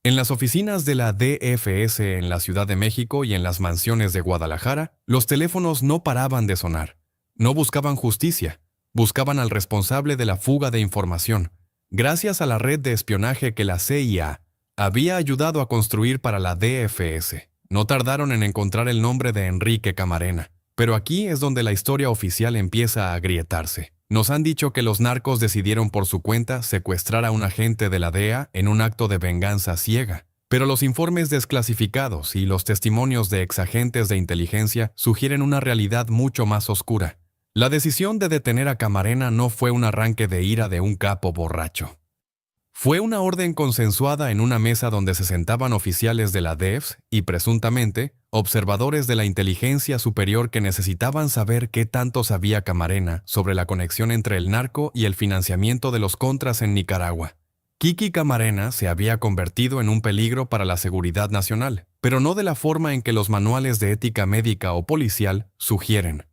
En las oficinas de la DFS en la Ciudad de México y en las mansiones de Guadalajara, los teléfonos no paraban de sonar. No buscaban justicia, buscaban al responsable de la fuga de información. Gracias a la red de espionaje que la CIA había ayudado a construir para la DFS, no tardaron en encontrar el nombre de Enrique Camarena. Pero aquí es donde la historia oficial empieza a agrietarse. Nos han dicho que los narcos decidieron por su cuenta secuestrar a un agente de la DEA en un acto de venganza ciega. Pero los informes desclasificados y los testimonios de exagentes de inteligencia sugieren una realidad mucho más oscura. La decisión de detener a Camarena no fue un arranque de ira de un capo borracho. Fue una orden consensuada en una mesa donde se sentaban oficiales de la DEFS y, presuntamente, observadores de la inteligencia superior que necesitaban saber qué tanto sabía Camarena sobre la conexión entre el narco y el financiamiento de los contras en Nicaragua. Kiki Camarena se había convertido en un peligro para la seguridad nacional, pero no de la forma en que los manuales de ética médica o policial sugieren.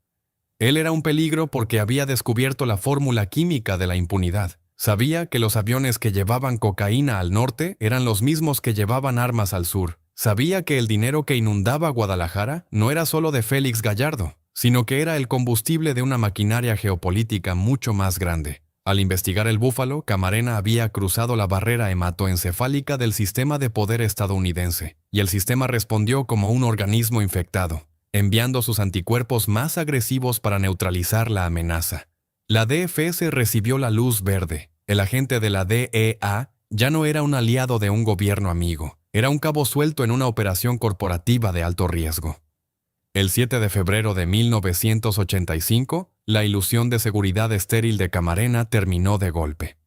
Él era un peligro porque había descubierto la fórmula química de la impunidad. Sabía que los aviones que llevaban cocaína al norte eran los mismos que llevaban armas al sur. Sabía que el dinero que inundaba Guadalajara no era solo de Félix Gallardo, sino que era el combustible de una maquinaria geopolítica mucho más grande. Al investigar el Búfalo, Camarena había cruzado la barrera hematoencefálica del sistema de poder estadounidense, y el sistema respondió como un organismo infectado, enviando sus anticuerpos más agresivos para neutralizar la amenaza. La DFS recibió la luz verde. El agente de la DEA ya no era un aliado de un gobierno amigo, era un cabo suelto en una operación corporativa de alto riesgo. El 7 de febrero de 1985, la ilusión de seguridad estéril de Camarena terminó de golpe.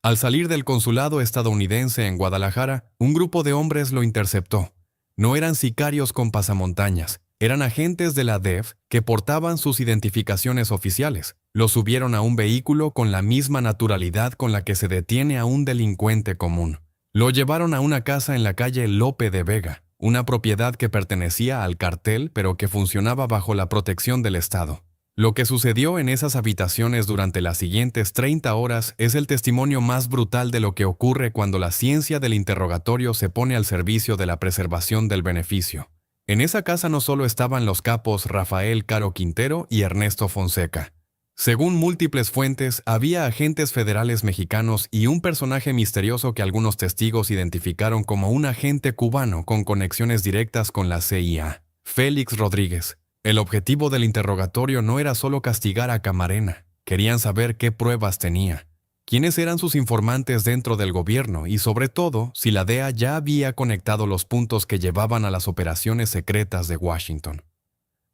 Al salir del consulado estadounidense en Guadalajara, un grupo de hombres lo interceptó. No eran sicarios con pasamontañas, eran agentes de la DEF que portaban sus identificaciones oficiales. Lo subieron a un vehículo con la misma naturalidad con la que se detiene a un delincuente común. Lo llevaron a una casa en la calle Lope de Vega, una propiedad que pertenecía al cartel pero que funcionaba bajo la protección del Estado. Lo que sucedió en esas habitaciones durante las siguientes 30 horas es el testimonio más brutal de lo que ocurre cuando la ciencia del interrogatorio se pone al servicio de la preservación del beneficio. En esa casa no solo estaban los capos Rafael Caro Quintero y Ernesto Fonseca. Según múltiples fuentes, había agentes federales mexicanos y un personaje misterioso que algunos testigos identificaron como un agente cubano con conexiones directas con la CIA, Félix Rodríguez. El objetivo del interrogatorio no era solo castigar a Camarena, querían saber qué pruebas tenía, quiénes eran sus informantes dentro del gobierno y, sobre todo, si la DEA ya había conectado los puntos que llevaban a las operaciones secretas de Washington.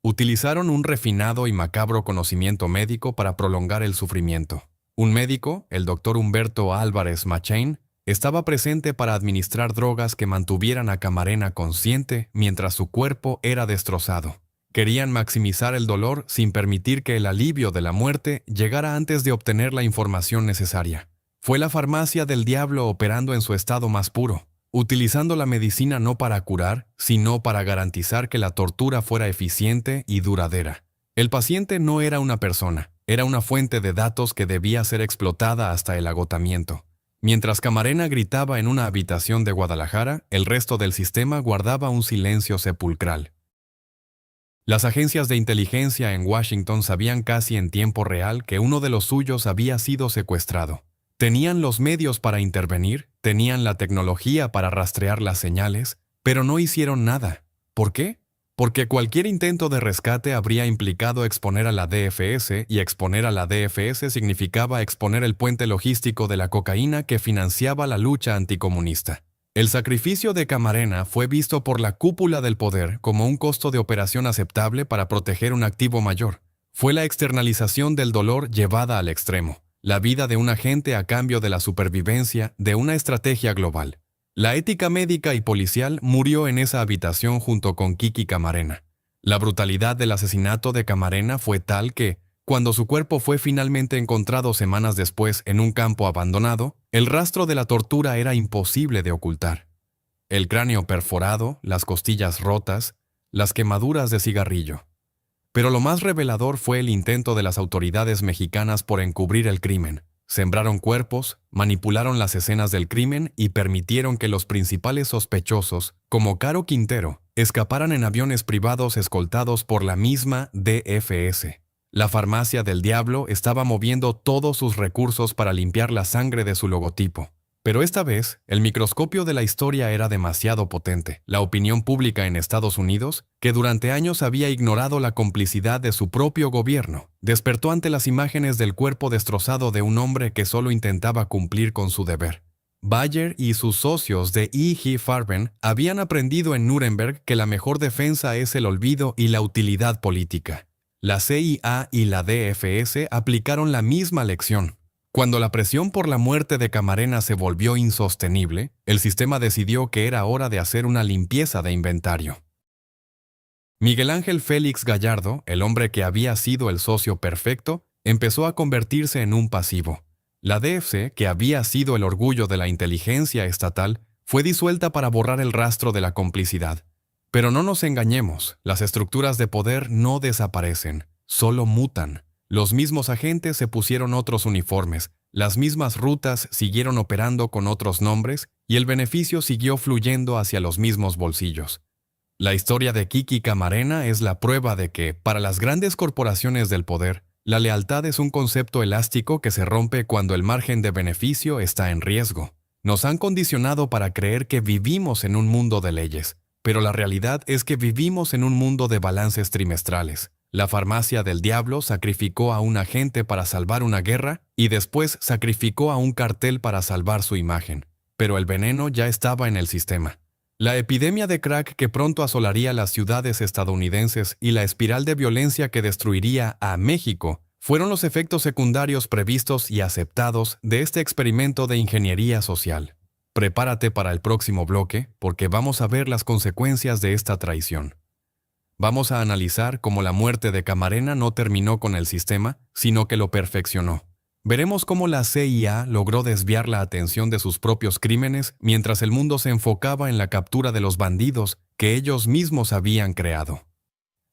Utilizaron un refinado y macabro conocimiento médico para prolongar el sufrimiento. Un médico, el doctor Humberto Álvarez Machain, estaba presente para administrar drogas que mantuvieran a Camarena consciente mientras su cuerpo era destrozado. Querían maximizar el dolor sin permitir que el alivio de la muerte llegara antes de obtener la información necesaria. Fue la farmacia del diablo operando en su estado más puro, utilizando la medicina no para curar, sino para garantizar que la tortura fuera eficiente y duradera. El paciente no era una persona, era una fuente de datos que debía ser explotada hasta el agotamiento. Mientras Camarena gritaba en una habitación de Guadalajara, el resto del sistema guardaba un silencio sepulcral. Las agencias de inteligencia en Washington sabían casi en tiempo real que uno de los suyos había sido secuestrado. Tenían los medios para intervenir, tenían la tecnología para rastrear las señales, pero no hicieron nada. ¿Por qué? Porque cualquier intento de rescate habría implicado exponer a la DFS, y exponer a la DFS significaba exponer el puente logístico de la cocaína que financiaba la lucha anticomunista. El sacrificio de Camarena fue visto por la cúpula del poder como un costo de operación aceptable para proteger un activo mayor. Fue la externalización del dolor llevada al extremo, la vida de un agente a cambio de la supervivencia de una estrategia global. La ética médica y policial murió en esa habitación junto con Kiki Camarena. La brutalidad del asesinato de Camarena fue tal que, cuando su cuerpo fue finalmente encontrado semanas después en un campo abandonado, el rastro de la tortura era imposible de ocultar. El cráneo perforado, las costillas rotas, las quemaduras de cigarrillo. Pero lo más revelador fue el intento de las autoridades mexicanas por encubrir el crimen. Sembraron cuerpos, manipularon las escenas del crimen y permitieron que los principales sospechosos, como Caro Quintero, escaparan en aviones privados escoltados por la misma DFS. La farmacia del diablo estaba moviendo todos sus recursos para limpiar la sangre de su logotipo. Pero esta vez, el microscopio de la historia era demasiado potente. La opinión pública en Estados Unidos, que durante años había ignorado la complicidad de su propio gobierno, despertó ante las imágenes del cuerpo destrozado de un hombre que solo intentaba cumplir con su deber. Bayer y sus socios de E.G. Farben habían aprendido en Nuremberg que la mejor defensa es el olvido y la utilidad política. La CIA y la DFS aplicaron la misma lección. Cuando la presión por la muerte de Camarena se volvió insostenible, el sistema decidió que era hora de hacer una limpieza de inventario. Miguel Ángel Félix Gallardo, el hombre que había sido el socio perfecto, empezó a convertirse en un pasivo. La DFC, que había sido el orgullo de la inteligencia estatal, fue disuelta para borrar el rastro de la complicidad. Pero no nos engañemos, las estructuras de poder no desaparecen, solo mutan. Los mismos agentes se pusieron otros uniformes, las mismas rutas siguieron operando con otros nombres y el beneficio siguió fluyendo hacia los mismos bolsillos. La historia de Kiki Camarena es la prueba de que, para las grandes corporaciones del poder, la lealtad es un concepto elástico que se rompe cuando el margen de beneficio está en riesgo. Nos han condicionado para creer que vivimos en un mundo de leyes, pero la realidad es que vivimos en un mundo de balances trimestrales. La farmacia del diablo sacrificó a un agente para salvar una guerra y después sacrificó a un cartel para salvar su imagen. Pero el veneno ya estaba en el sistema. La epidemia de crack que pronto asolaría las ciudades estadounidenses y la espiral de violencia que destruiría a México fueron los efectos secundarios previstos y aceptados de este experimento de ingeniería social. Prepárate para el próximo bloque porque vamos a ver las consecuencias de esta traición. Vamos a analizar cómo la muerte de Camarena no terminó con el sistema, sino que lo perfeccionó. Veremos cómo la CIA logró desviar la atención de sus propios crímenes mientras el mundo se enfocaba en la captura de los bandidos que ellos mismos habían creado.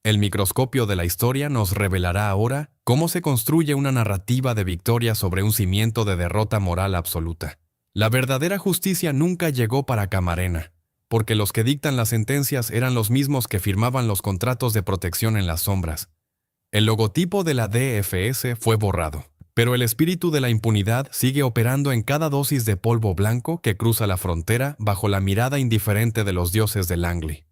El microscopio de la historia nos revelará ahora cómo se construye una narrativa de victoria sobre un cimiento de derrota moral absoluta. La verdadera justicia nunca llegó para Camarena, porque los que dictan las sentencias eran los mismos que firmaban los contratos de protección en las sombras. El logotipo de la DFS fue borrado, pero el espíritu de la impunidad sigue operando en cada dosis de polvo blanco que cruza la frontera bajo la mirada indiferente de los dioses de Langley.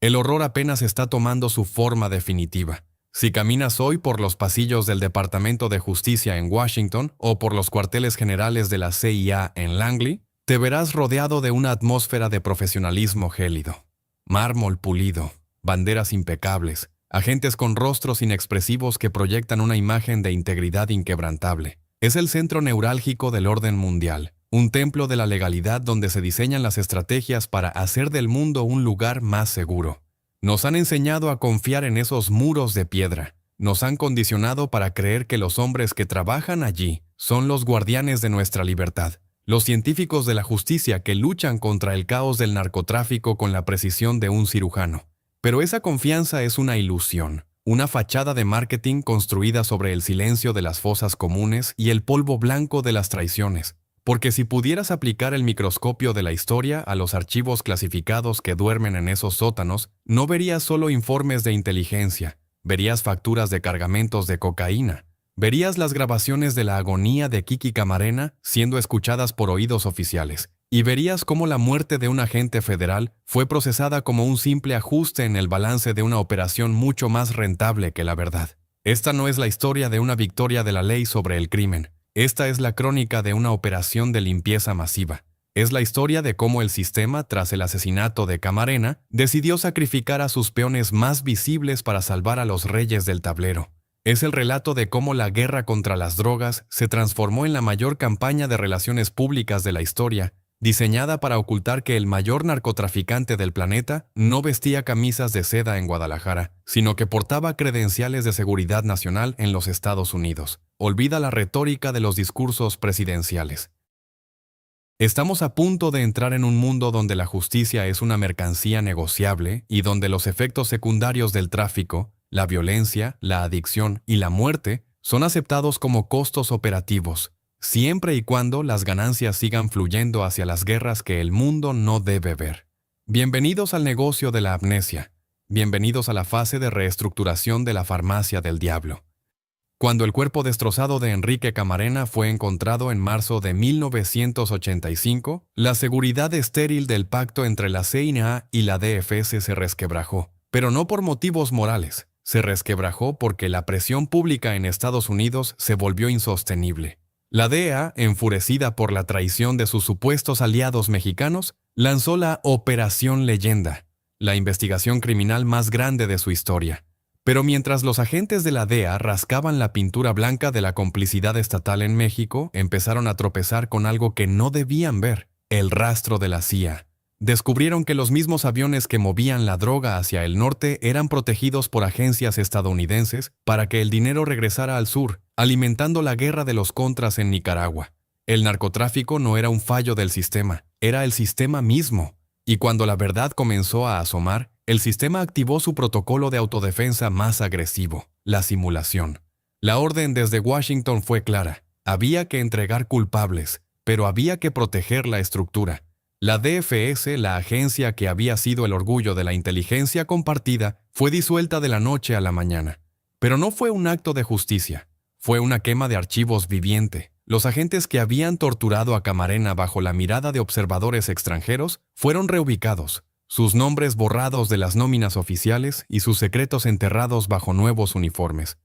El horror apenas está tomando su forma definitiva. Si caminas hoy por los pasillos del Departamento de Justicia en Washington o por los cuarteles generales de la CIA en Langley, te verás rodeado de una atmósfera de profesionalismo gélido. Mármol pulido, banderas impecables, agentes con rostros inexpresivos que proyectan una imagen de integridad inquebrantable. Es el centro neurálgico del orden mundial, un templo de la legalidad donde se diseñan las estrategias para hacer del mundo un lugar más seguro. Nos han enseñado a confiar en esos muros de piedra. Nos han condicionado para creer que los hombres que trabajan allí son los guardianes de nuestra libertad, los científicos de la justicia que luchan contra el caos del narcotráfico con la precisión de un cirujano. Pero esa confianza es una ilusión, una fachada de marketing construida sobre el silencio de las fosas comunes y el polvo blanco de las traiciones. Porque si pudieras aplicar el microscopio de la historia a los archivos clasificados que duermen en esos sótanos, no verías solo informes de inteligencia, verías facturas de cargamentos de cocaína, verías las grabaciones de la agonía de Kiki Camarena siendo escuchadas por oídos oficiales, y verías cómo la muerte de un agente federal fue procesada como un simple ajuste en el balance de una operación mucho más rentable que la verdad. Esta no es la historia de una victoria de la ley sobre el crimen. Esta es la crónica de una operación de limpieza masiva. Es la historia de cómo el sistema, tras el asesinato de Camarena, decidió sacrificar a sus peones más visibles para salvar a los reyes del tablero. Es el relato de cómo la guerra contra las drogas se transformó en la mayor campaña de relaciones públicas de la historia, diseñada para ocultar que el mayor narcotraficante del planeta no vestía camisas de seda en Guadalajara, sino que portaba credenciales de seguridad nacional en los Estados Unidos. Olvida la retórica de los discursos presidenciales. Estamos a punto de entrar en un mundo donde la justicia es una mercancía negociable y donde los efectos secundarios del tráfico, la violencia, la adicción y la muerte son aceptados como costos operativos, siempre y cuando las ganancias sigan fluyendo hacia las guerras que el mundo no debe ver. Bienvenidos al negocio de la amnesia. Bienvenidos a la fase de reestructuración de la farmacia del diablo. Cuando el cuerpo destrozado de Enrique Camarena fue encontrado en marzo de 1985, la seguridad estéril del pacto entre la CIA y la DFS se resquebrajó, pero no por motivos morales. Se resquebrajó porque la presión pública en Estados Unidos se volvió insostenible. La DEA, enfurecida por la traición de sus supuestos aliados mexicanos, lanzó la Operación Leyenda, la investigación criminal más grande de su historia. Pero mientras los agentes de la DEA rascaban la pintura blanca de la complicidad estatal en México, empezaron a tropezar con algo que no debían ver: el rastro de la CIA. Descubrieron que los mismos aviones que movían la droga hacia el norte eran protegidos por agencias estadounidenses para que el dinero regresara al sur, alimentando la guerra de los contras en Nicaragua. El narcotráfico no era un fallo del sistema, era el sistema mismo. Y cuando la verdad comenzó a asomar, el sistema activó su protocolo de autodefensa más agresivo: la simulación. La orden desde Washington fue clara: había que entregar culpables, pero había que proteger la estructura. La DFS, la agencia que había sido el orgullo de la inteligencia compartida, fue disuelta de la noche a la mañana. Pero no fue un acto de justicia, fue una quema de archivos viviente. Los agentes que habían torturado a Camarena bajo la mirada de observadores extranjeros fueron reubicados, sus nombres borrados de las nóminas oficiales y sus secretos enterrados bajo nuevos uniformes.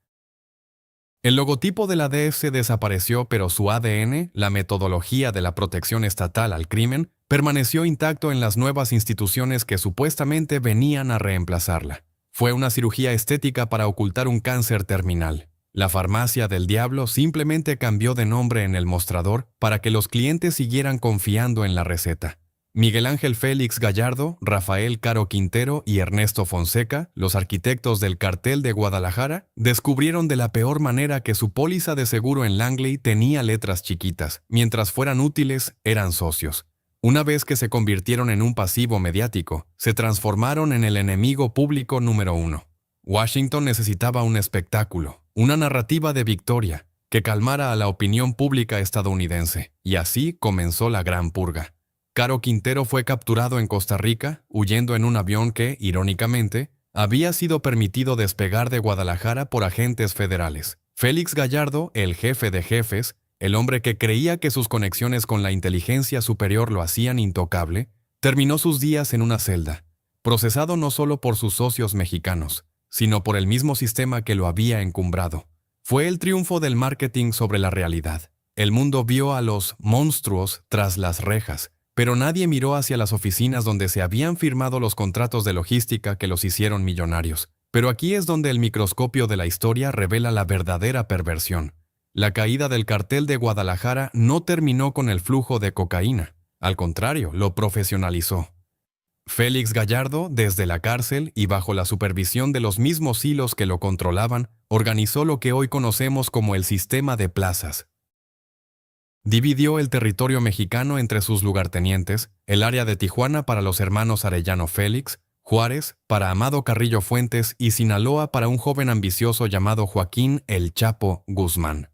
El logotipo de la DF desapareció, pero su ADN, la metodología de la protección estatal al crimen, permaneció intacto en las nuevas instituciones que supuestamente venían a reemplazarla. Fue una cirugía estética para ocultar un cáncer terminal. La farmacia del diablo simplemente cambió de nombre en el mostrador para que los clientes siguieran confiando en la receta. Miguel Ángel Félix Gallardo, Rafael Caro Quintero y Ernesto Fonseca, los arquitectos del cartel de Guadalajara, descubrieron de la peor manera que su póliza de seguro en Langley tenía letras chiquitas. Mientras fueran útiles, eran socios. Una vez que se convirtieron en un pasivo mediático, se transformaron en el enemigo público número 1. Washington necesitaba un espectáculo, una narrativa de victoria, que calmara a la opinión pública estadounidense, y así comenzó la Gran Purga. Caro Quintero fue capturado en Costa Rica, huyendo en un avión que, irónicamente, había sido permitido despegar de Guadalajara por agentes federales. Félix Gallardo, el jefe de jefes, el hombre que creía que sus conexiones con la inteligencia superior lo hacían intocable, terminó sus días en una celda, procesado no solo por sus socios mexicanos, sino por el mismo sistema que lo había encumbrado. Fue el triunfo del marketing sobre la realidad. El mundo vio a los monstruos tras las rejas, pero nadie miró hacia las oficinas donde se habían firmado los contratos de logística que los hicieron millonarios. Pero aquí es donde el microscopio de la historia revela la verdadera perversión. La caída del cartel de Guadalajara no terminó con el flujo de cocaína. Al contrario, lo profesionalizó. Félix Gallardo, desde la cárcel y bajo la supervisión de los mismos hilos que lo controlaban, organizó lo que hoy conocemos como el sistema de plazas. Dividió el territorio mexicano entre sus lugartenientes, el área de Tijuana para los hermanos Arellano Félix, Juárez para Amado Carrillo Fuentes y Sinaloa para un joven ambicioso llamado Joaquín El Chapo Guzmán.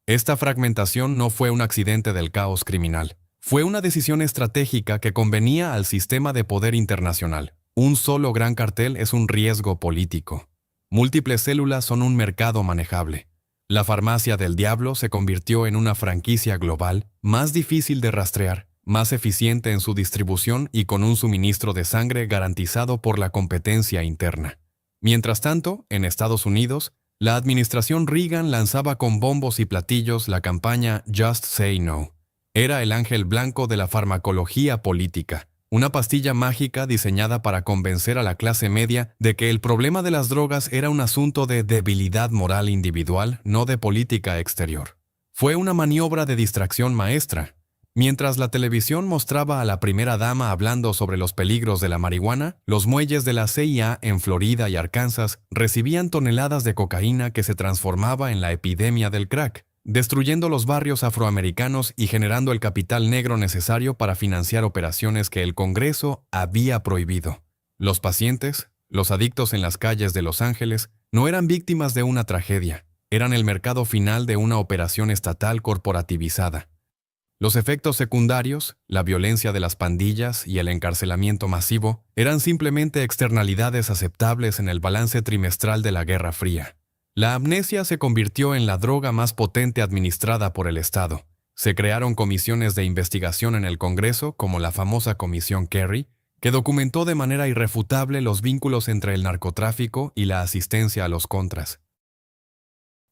Esta fragmentación no fue un accidente del caos criminal. Fue una decisión estratégica que convenía al sistema de poder internacional. Un solo gran cartel es un riesgo político. Múltiples células son un mercado manejable. La farmacia del diablo se convirtió en una franquicia global, más difícil de rastrear, más eficiente en su distribución y con un suministro de sangre garantizado por la competencia interna. Mientras tanto, en Estados Unidos, la administración Reagan lanzaba con bombos y platillos la campaña Just Say No. Era el ángel blanco de la farmacología política, una pastilla mágica diseñada para convencer a la clase media de que el problema de las drogas era un asunto de debilidad moral individual, no de política exterior. Fue una maniobra de distracción maestra. Mientras la televisión mostraba a la primera dama hablando sobre los peligros de la marihuana, los muelles de la CIA en Florida y Arkansas recibían toneladas de cocaína que se transformaba en la epidemia del crack, destruyendo los barrios afroamericanos y generando el capital negro necesario para financiar operaciones que el Congreso había prohibido. Los pacientes, los adictos en las calles de Los Ángeles, no eran víctimas de una tragedia, eran el mercado final de una operación estatal corporativizada. Los efectos secundarios, la violencia de las pandillas y el encarcelamiento masivo, eran simplemente externalidades aceptables en el balance trimestral de la Guerra Fría. La amnesia se convirtió en la droga más potente administrada por el Estado. Se crearon comisiones de investigación en el Congreso, como la famosa Comisión Kerry, que documentó de manera irrefutable los vínculos entre el narcotráfico y la asistencia a los contras.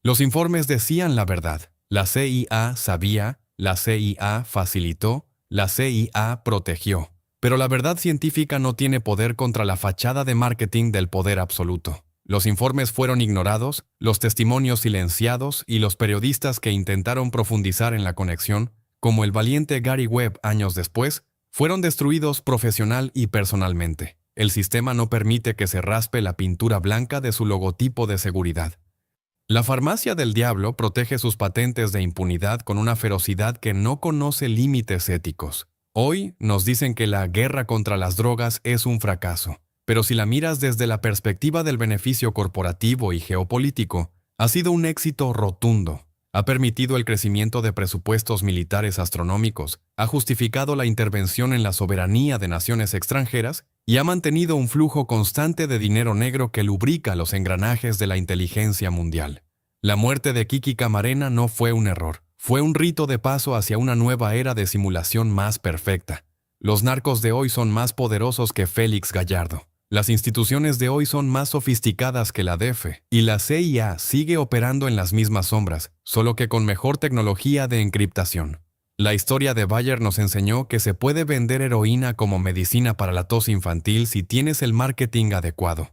Los informes decían la verdad. La CIA sabía, la CIA facilitó, la CIA protegió. Pero la verdad científica no tiene poder contra la fachada de marketing del poder absoluto. Los informes fueron ignorados, los testimonios silenciados y los periodistas que intentaron profundizar en la conexión, como el valiente Gary Webb años después, fueron destruidos profesional y personalmente. El sistema no permite que se raspe la pintura blanca de su logotipo de seguridad. La farmacia del diablo protege sus patentes de impunidad con una ferocidad que no conoce límites éticos. Hoy nos dicen que la guerra contra las drogas es un fracaso. Pero si la miras desde la perspectiva del beneficio corporativo y geopolítico, ha sido un éxito rotundo. Ha permitido el crecimiento de presupuestos militares astronómicos, ha justificado la intervención en la soberanía de naciones extranjeras y ha mantenido un flujo constante de dinero negro que lubrica los engranajes de la inteligencia mundial. La muerte de Kiki Camarena no fue un error, fue un rito de paso hacia una nueva era de simulación más perfecta. Los narcos de hoy son más poderosos que Félix Gallardo. Las instituciones de hoy son más sofisticadas que la DF, y la CIA sigue operando en las mismas sombras, solo que con mejor tecnología de encriptación. La historia de Bayer nos enseñó que se puede vender heroína como medicina para la tos infantil si tienes el marketing adecuado.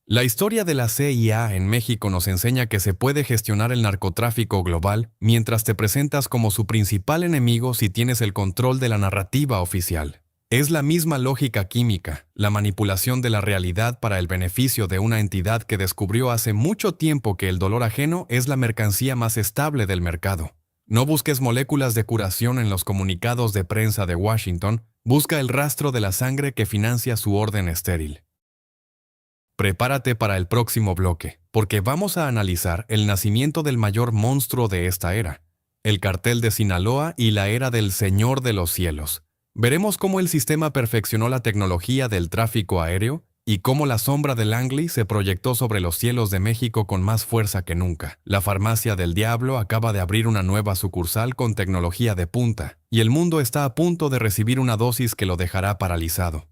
La historia de la CIA en México nos enseña que se puede gestionar el narcotráfico global mientras te presentas como su principal enemigo si tienes el control de la narrativa oficial. Es la misma lógica química, la manipulación de la realidad para el beneficio de una entidad que descubrió hace mucho tiempo que el dolor ajeno es la mercancía más estable del mercado. No busques moléculas de curación en los comunicados de prensa de Washington, busca el rastro de la sangre que financia su orden estéril. Prepárate para el próximo bloque, porque vamos a analizar el nacimiento del mayor monstruo de esta era, el cartel de Sinaloa y la era del Señor de los Cielos. Veremos cómo el sistema perfeccionó la tecnología del tráfico aéreo y cómo la sombra de Langley se proyectó sobre los cielos de México con más fuerza que nunca. La farmacia del diablo acaba de abrir una nueva sucursal con tecnología de punta, y el mundo está a punto de recibir una dosis que lo dejará paralizado.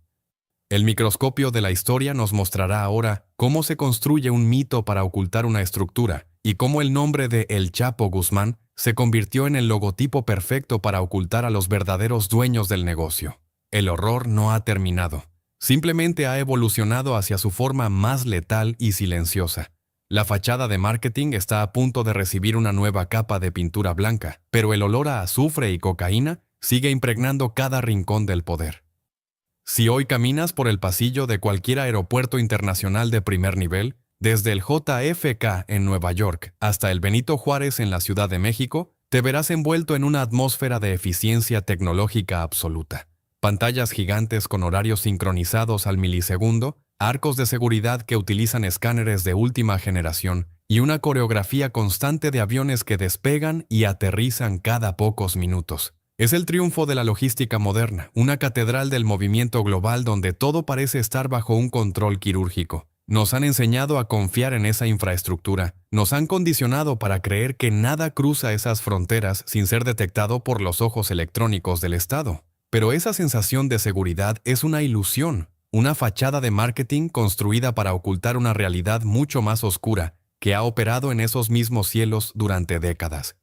El microscopio de la historia nos mostrará ahora cómo se construye un mito para ocultar una estructura y cómo el nombre de El Chapo Guzmán se convirtió en el logotipo perfecto para ocultar a los verdaderos dueños del negocio. El horror no ha terminado. Simplemente ha evolucionado hacia su forma más letal y silenciosa. La fachada de marketing está a punto de recibir una nueva capa de pintura blanca, pero el olor a azufre y cocaína sigue impregnando cada rincón del poder. Si hoy caminas por el pasillo de cualquier aeropuerto internacional de primer nivel, desde el JFK en Nueva York hasta el Benito Juárez en la Ciudad de México, te verás envuelto en una atmósfera de eficiencia tecnológica absoluta. Pantallas gigantes con horarios sincronizados al milisegundo, arcos de seguridad que utilizan escáneres de última generación y una coreografía constante de aviones que despegan y aterrizan cada pocos minutos. Es el triunfo de la logística moderna, una catedral del movimiento global donde todo parece estar bajo un control quirúrgico. Nos han enseñado a confiar en esa infraestructura, nos han condicionado para creer que nada cruza esas fronteras sin ser detectado por los ojos electrónicos del Estado. Pero esa sensación de seguridad es una ilusión, una fachada de marketing construida para ocultar una realidad mucho más oscura que ha operado en esos mismos cielos durante décadas.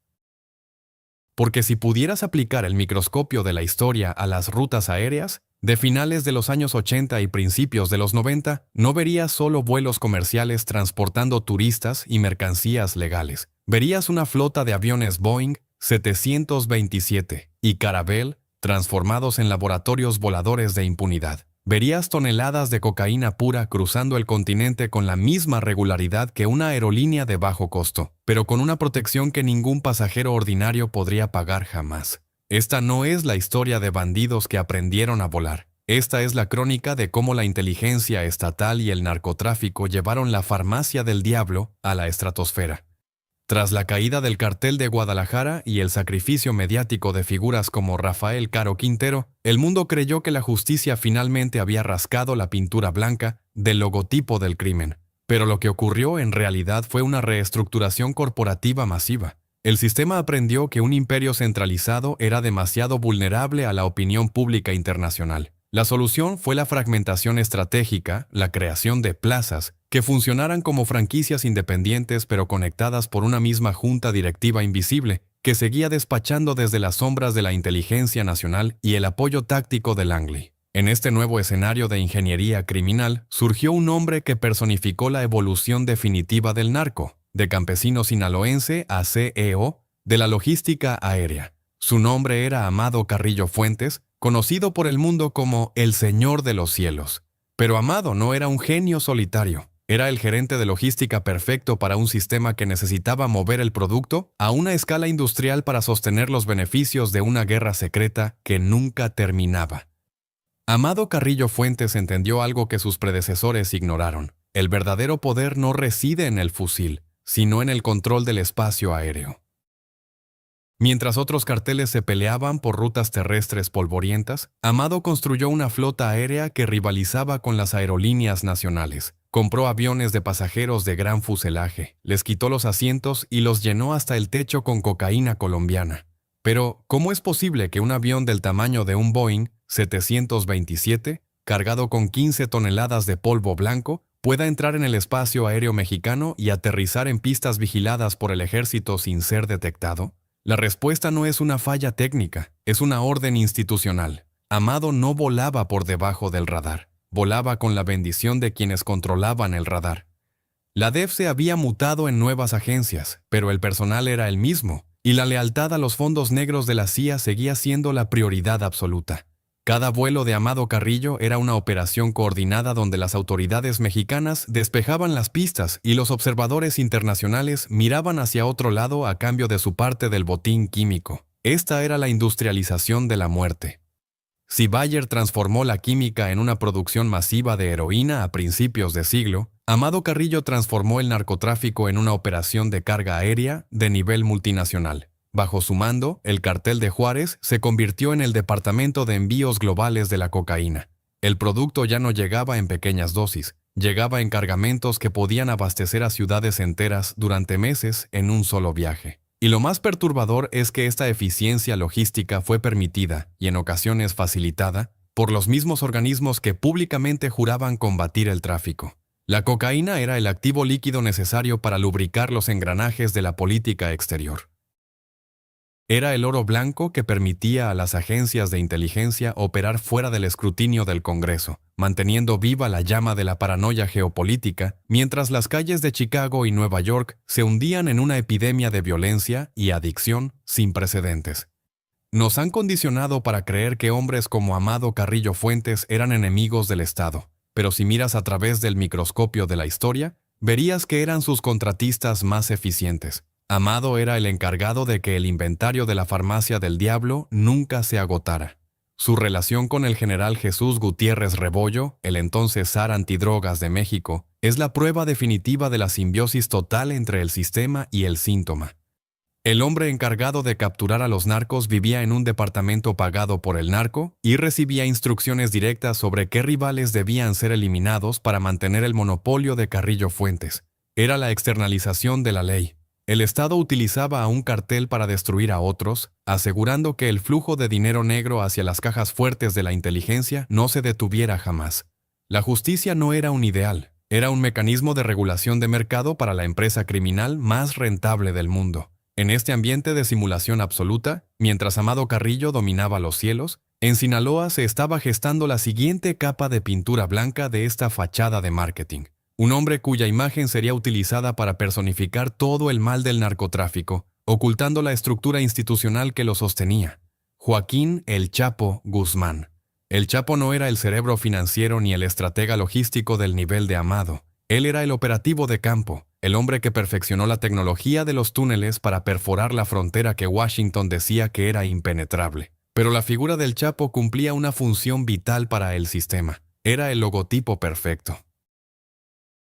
Porque si pudieras aplicar el microscopio de la historia a las rutas aéreas, de finales de los años 80 y principios de los 90, no verías solo vuelos comerciales transportando turistas y mercancías legales. Verías una flota de aviones Boeing 727 y Caravelle transformados en laboratorios voladores de impunidad. Verías toneladas de cocaína pura cruzando el continente con la misma regularidad que una aerolínea de bajo costo, pero con una protección que ningún pasajero ordinario podría pagar jamás. Esta no es la historia de bandidos que aprendieron a volar. Esta es la crónica de cómo la inteligencia estatal y el narcotráfico llevaron la farmacia del diablo a la estratosfera. Tras la caída del cartel de Guadalajara y el sacrificio mediático de figuras como Rafael Caro Quintero, el mundo creyó que la justicia finalmente había rascado la pintura blanca del logotipo del crimen. Pero lo que ocurrió en realidad fue una reestructuración corporativa masiva. El sistema aprendió que un imperio centralizado era demasiado vulnerable a la opinión pública internacional. La solución fue la fragmentación estratégica, la creación de plazas, que funcionaran como franquicias independientes pero conectadas por una misma junta directiva invisible, que seguía despachando desde las sombras de la inteligencia nacional y el apoyo táctico del Langley. En este nuevo escenario de ingeniería criminal, surgió un hombre que personificó la evolución definitiva del narco, de campesino sinaloense a CEO de la logística aérea. Su nombre era Amado Carrillo Fuentes, conocido por el mundo como el Señor de los Cielos. Pero Amado no era un genio solitario. Era el gerente de logística perfecto para un sistema que necesitaba mover el producto a una escala industrial para sostener los beneficios de una guerra secreta que nunca terminaba. Amado Carrillo Fuentes entendió algo que sus predecesores ignoraron. El verdadero poder no reside en el fusil, sino en el control del espacio aéreo. Mientras otros carteles se peleaban por rutas terrestres polvorientas, Amado construyó una flota aérea que rivalizaba con las aerolíneas nacionales. Compró aviones de pasajeros de gran fuselaje, les quitó los asientos y los llenó hasta el techo con cocaína colombiana. Pero, ¿cómo es posible que un avión del tamaño de un Boeing 727, cargado con 15 toneladas de polvo blanco, pueda entrar en el espacio aéreo mexicano y aterrizar en pistas vigiladas por el ejército sin ser detectado? La respuesta no es una falla técnica, es una orden institucional. Amado no volaba por debajo del radar, volaba con la bendición de quienes controlaban el radar. La DEF se había mutado en nuevas agencias, pero el personal era el mismo, y la lealtad a los fondos negros de la CIA seguía siendo la prioridad absoluta. Cada vuelo de Amado Carrillo era una operación coordinada donde las autoridades mexicanas despejaban las pistas y los observadores internacionales miraban hacia otro lado a cambio de su parte del botín químico. Esta era la industrialización de la muerte. Si Bayer transformó la química en una producción masiva de heroína a principios de siglo, Amado Carrillo transformó el narcotráfico en una operación de carga aérea de nivel multinacional. Bajo su mando, el cartel de Juárez se convirtió en el departamento de envíos globales de la cocaína. El producto ya no llegaba en pequeñas dosis, llegaba en cargamentos que podían abastecer a ciudades enteras durante meses en un solo viaje. Y lo más perturbador es que esta eficiencia logística fue permitida, y en ocasiones facilitada, por los mismos organismos que públicamente juraban combatir el tráfico. La cocaína era el activo líquido necesario para lubricar los engranajes de la política exterior. Era el oro blanco que permitía a las agencias de inteligencia operar fuera del escrutinio del Congreso, manteniendo viva la llama de la paranoia geopolítica, mientras las calles de Chicago y Nueva York se hundían en una epidemia de violencia y adicción sin precedentes. Nos han condicionado para creer que hombres como Amado Carrillo Fuentes eran enemigos del Estado, pero si miras a través del microscopio de la historia, verías que eran sus contratistas más eficientes. Amado era el encargado de que el inventario de la farmacia del diablo nunca se agotara. Su relación con el general Jesús Gutiérrez Rebollo, el entonces zar antidrogas de México, es la prueba definitiva de la simbiosis total entre el sistema y el síntoma. El hombre encargado de capturar a los narcos vivía en un departamento pagado por el narco y recibía instrucciones directas sobre qué rivales debían ser eliminados para mantener el monopolio de Carrillo Fuentes. Era la externalización de la ley. El Estado utilizaba a un cartel para destruir a otros, asegurando que el flujo de dinero negro hacia las cajas fuertes de la inteligencia no se detuviera jamás. La justicia no era un ideal, era un mecanismo de regulación de mercado para la empresa criminal más rentable del mundo. En este ambiente de simulación absoluta, mientras Amado Carrillo dominaba los cielos, en Sinaloa se estaba gestando la siguiente capa de pintura blanca de esta fachada de marketing. Un hombre cuya imagen sería utilizada para personificar todo el mal del narcotráfico, ocultando la estructura institucional que lo sostenía. Joaquín El Chapo Guzmán. El Chapo no era el cerebro financiero ni el estratega logístico del nivel de Amado. Él era el operativo de campo, el hombre que perfeccionó la tecnología de los túneles para perforar la frontera que Washington decía que era impenetrable. Pero la figura del Chapo cumplía una función vital para el sistema. Era el logotipo perfecto.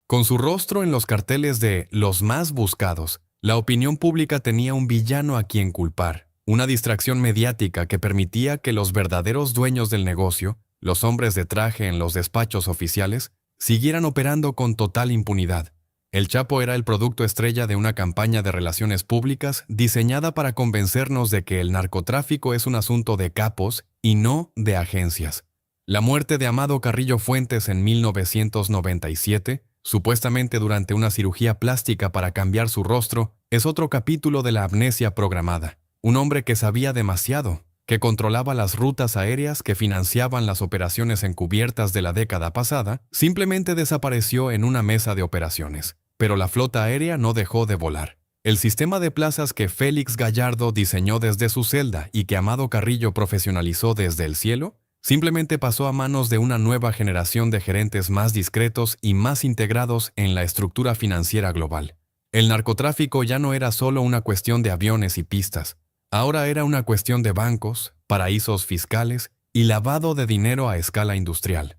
Con su rostro en los carteles de los más buscados, la opinión pública tenía un villano a quien culpar, una distracción mediática que permitía que los verdaderos dueños del negocio, los hombres de traje en los despachos oficiales, siguieran operando con total impunidad. El Chapo era el producto estrella de una campaña de relaciones públicas diseñada para convencernos de que el narcotráfico es un asunto de capos y no de agencias. La muerte de Amado Carrillo Fuentes en 1997, supuestamente durante una cirugía plástica para cambiar su rostro, es otro capítulo de la amnesia programada. Un hombre que sabía demasiado, que controlaba las rutas aéreas que financiaban las operaciones encubiertas de la década pasada, simplemente desapareció en una mesa de operaciones. Pero la flota aérea no dejó de volar. El sistema de plazas que Félix Gallardo diseñó desde su celda y que Amado Carrillo profesionalizó desde el cielo, simplemente pasó a manos de una nueva generación de gerentes más discretos y más integrados en la estructura financiera global. El narcotráfico ya no era solo una cuestión de aviones y pistas. Ahora era una cuestión de bancos, paraísos fiscales y lavado de dinero a escala industrial.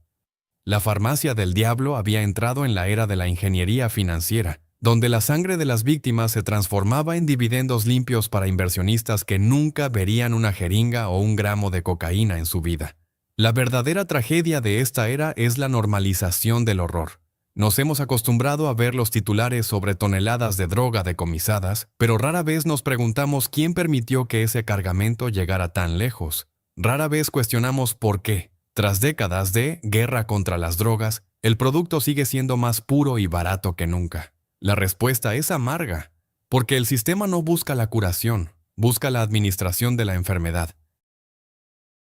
La farmacia del diablo había entrado en la era de la ingeniería financiera, donde la sangre de las víctimas se transformaba en dividendos limpios para inversionistas que nunca verían una jeringa o un gramo de cocaína en su vida. La verdadera tragedia de esta era es la normalización del horror. Nos hemos acostumbrado a ver los titulares sobre toneladas de droga decomisadas, pero rara vez nos preguntamos quién permitió que ese cargamento llegara tan lejos. Rara vez cuestionamos por qué. Tras décadas de guerra contra las drogas, el producto sigue siendo más puro y barato que nunca. La respuesta es amarga, porque el sistema no busca la curación, busca la administración de la enfermedad.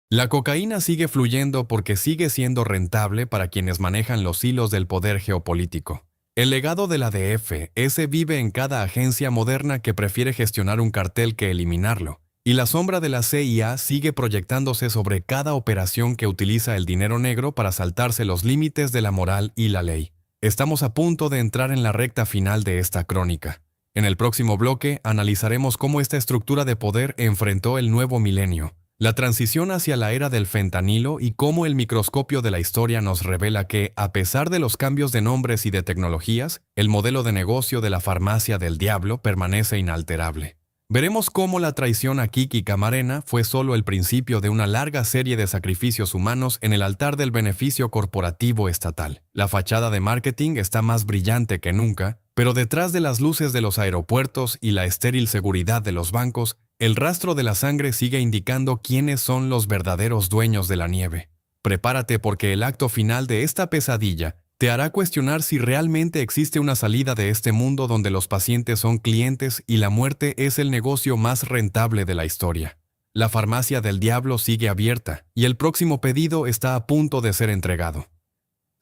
La cocaína sigue fluyendo porque sigue siendo rentable para quienes manejan los hilos del poder geopolítico. El legado de la DF, ese vive en cada agencia moderna que prefiere gestionar un cartel que eliminarlo. Y la sombra de la CIA sigue proyectándose sobre cada operación que utiliza el dinero negro para saltarse los límites de la moral y la ley. Estamos a punto de entrar en la recta final de esta crónica. En el próximo bloque analizaremos cómo esta estructura de poder enfrentó el nuevo milenio, la transición hacia la era del fentanilo y cómo el microscopio de la historia nos revela que, a pesar de los cambios de nombres y de tecnologías, el modelo de negocio de la farmacia del diablo permanece inalterable. Veremos cómo la traición a Kiki Camarena fue solo el principio de una larga serie de sacrificios humanos en el altar del beneficio corporativo estatal. La fachada de marketing está más brillante que nunca, pero detrás de las luces de los aeropuertos y la estéril seguridad de los bancos, el rastro de la sangre sigue indicando quiénes son los verdaderos dueños de la nieve. Prepárate porque el acto final de esta pesadilla te hará cuestionar si realmente existe una salida de este mundo donde los pacientes son clientes y la muerte es el negocio más rentable de la historia. La farmacia del diablo sigue abierta y el próximo pedido está a punto de ser entregado.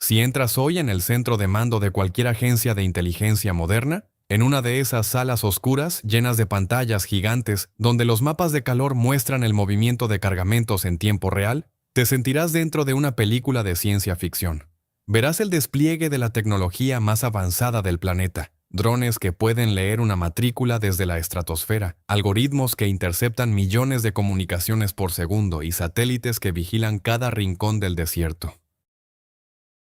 Si entras hoy en el centro de mando de cualquier agencia de inteligencia moderna, En una de esas salas oscuras, llenas de pantallas gigantes, donde los mapas de calor muestran el movimiento de cargamentos en tiempo real, te sentirás dentro de una película de ciencia ficción. Verás el despliegue de la tecnología más avanzada del planeta, drones que pueden leer una matrícula desde la estratosfera, algoritmos que interceptan millones de comunicaciones por segundo y satélites que vigilan cada rincón del desierto.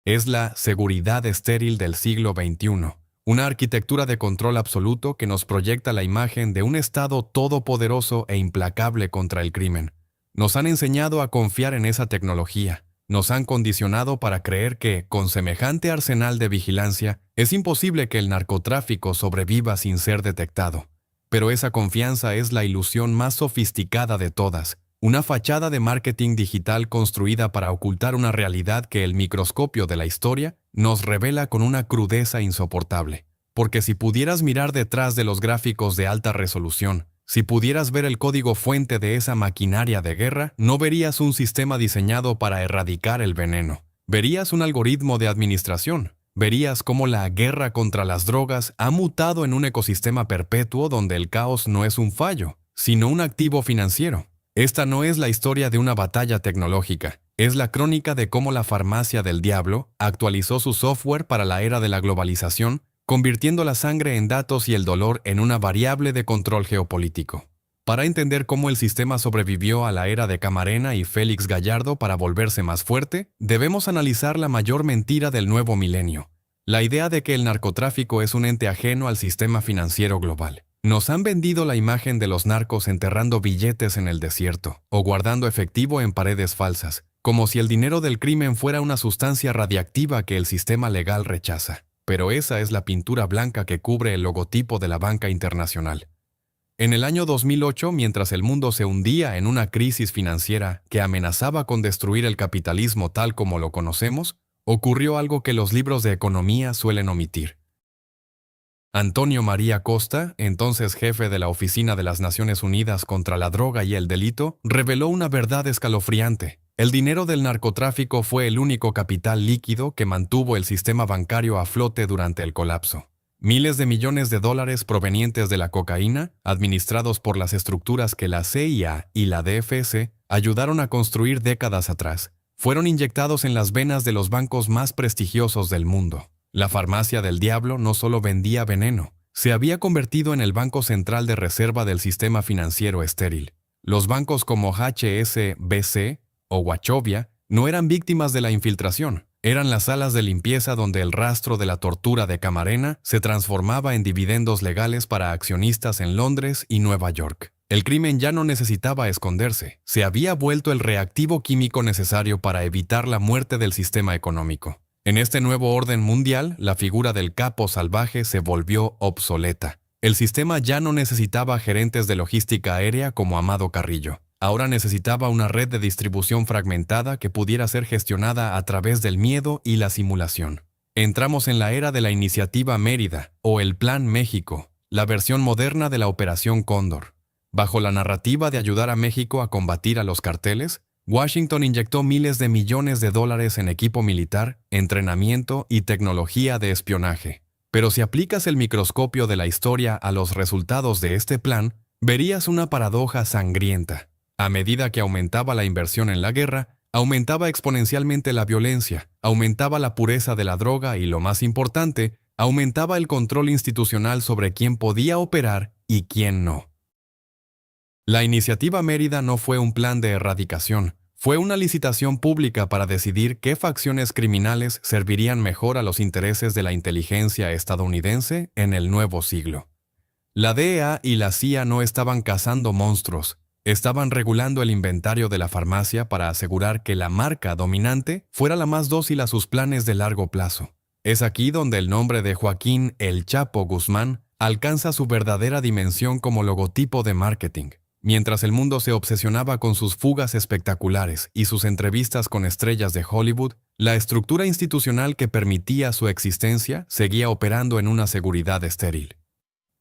Es la seguridad estéril del siglo XXI. Una arquitectura de control absoluto que nos proyecta la imagen de un Estado todopoderoso e implacable contra el crimen. Nos han enseñado a confiar en esa tecnología. Nos han condicionado para creer que, con semejante arsenal de vigilancia, es imposible que el narcotráfico sobreviva sin ser detectado. Pero esa confianza es la ilusión más sofisticada de todas. Una fachada de marketing digital construida para ocultar una realidad que el microscopio de la historia nos revela con una crudeza insoportable. Porque si pudieras mirar detrás de los gráficos de alta resolución, si pudieras ver el código fuente de esa maquinaria de guerra, no verías un sistema diseñado para erradicar el veneno. Verías un algoritmo de administración. Verías cómo la guerra contra las drogas ha mutado en un ecosistema perpetuo donde el caos no es un fallo, sino un activo financiero. Esta no es la historia de una batalla tecnológica, es la crónica de cómo la farmacia del diablo actualizó su software para la era de la globalización, convirtiendo la sangre en datos y el dolor en una variable de control geopolítico. Para entender cómo el sistema sobrevivió a la era de Camarena y Félix Gallardo para volverse más fuerte, debemos analizar la mayor mentira del nuevo milenio, la idea de que el narcotráfico es un ente ajeno al sistema financiero global. Nos han vendido la imagen de los narcos enterrando billetes en el desierto o guardando efectivo en paredes falsas, como si el dinero del crimen fuera una sustancia radiactiva que el sistema legal rechaza. Pero esa es la pintura blanca que cubre el logotipo de la banca internacional. En el año 2008, mientras el mundo se hundía en una crisis financiera que amenazaba con destruir el capitalismo tal como lo conocemos, ocurrió algo que los libros de economía suelen omitir. Antonio María Costa, entonces jefe de la Oficina de las Naciones Unidas contra la Droga y el Delito, reveló una verdad escalofriante. El dinero del narcotráfico fue el único capital líquido que mantuvo el sistema bancario a flote durante el colapso. Miles de millones de dólares provenientes de la cocaína, administrados por las estructuras que la CIA y la DFS ayudaron a construir décadas atrás, fueron inyectados en las venas de los bancos más prestigiosos del mundo. La farmacia del diablo no solo vendía veneno, se había convertido en el banco central de reserva del sistema financiero estéril. Los bancos como HSBC o Wachovia no eran víctimas de la infiltración, eran las salas de limpieza donde el rastro de la tortura de Camarena se transformaba en dividendos legales para accionistas en Londres y Nueva York. El crimen ya no necesitaba esconderse, se había vuelto el reactivo químico necesario para evitar la muerte del sistema económico. En este nuevo orden mundial, la figura del capo salvaje se volvió obsoleta. El sistema ya no necesitaba gerentes de logística aérea como Amado Carrillo. Ahora necesitaba una red de distribución fragmentada que pudiera ser gestionada a través del miedo y la simulación. Entramos en la era de la Iniciativa Mérida, o el Plan México, la versión moderna de la Operación Cóndor. Bajo la narrativa de ayudar a México a combatir a los carteles, Washington inyectó miles de millones de dólares en equipo militar, entrenamiento y tecnología de espionaje. Pero si aplicas el microscopio de la historia a los resultados de este plan, verías una paradoja sangrienta. A medida que aumentaba la inversión en la guerra, aumentaba exponencialmente la violencia, aumentaba la pureza de la droga y, lo más importante, aumentaba el control institucional sobre quién podía operar y quién no. La Iniciativa Mérida no fue un plan de erradicación, fue una licitación pública para decidir qué facciones criminales servirían mejor a los intereses de la inteligencia estadounidense en el nuevo siglo. La DEA y la CIA no estaban cazando monstruos, estaban regulando el inventario de la farmacia para asegurar que la marca dominante fuera la más dócil a sus planes de largo plazo. Es aquí donde el nombre de Joaquín El Chapo Guzmán alcanza su verdadera dimensión como logotipo de marketing. Mientras el mundo se obsesionaba con sus fugas espectaculares y sus entrevistas con estrellas de Hollywood, la estructura institucional que permitía su existencia seguía operando en una seguridad estéril.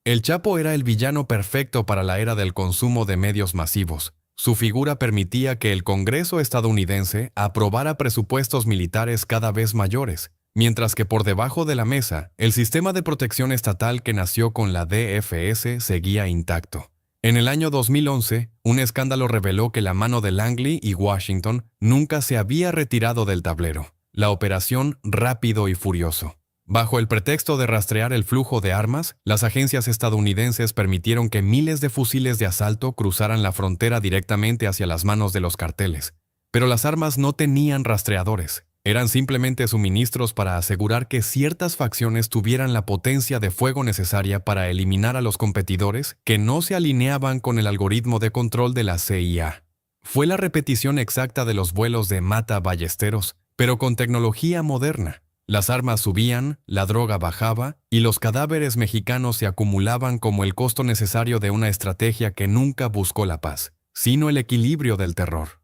El Chapo era el villano perfecto para la era del consumo de medios masivos. Su figura permitía que el Congreso estadounidense aprobara presupuestos militares cada vez mayores, mientras que por debajo de la mesa, el sistema de protección estatal que nació con la DFS seguía intacto. En el año 2011, un escándalo reveló que la mano de Langley y Washington nunca se había retirado del tablero. La operación Rápido y Furioso. Bajo el pretexto de rastrear el flujo de armas, las agencias estadounidenses permitieron que miles de fusiles de asalto cruzaran la frontera directamente hacia las manos de los carteles. Pero las armas no tenían rastreadores. Eran simplemente suministros para asegurar que ciertas facciones tuvieran la potencia de fuego necesaria para eliminar a los competidores que no se alineaban con el algoritmo de control de la CIA. Fue la repetición exacta de los vuelos de mata ballesteros, pero con tecnología moderna. Las armas subían, la droga bajaba y los cadáveres mexicanos se acumulaban como el costo necesario de una estrategia que nunca buscó la paz, sino el equilibrio del terror.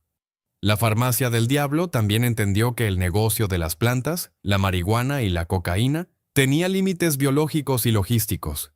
La farmacia del diablo también entendió que el negocio de las plantas, la marihuana y la cocaína tenía límites biológicos y logísticos.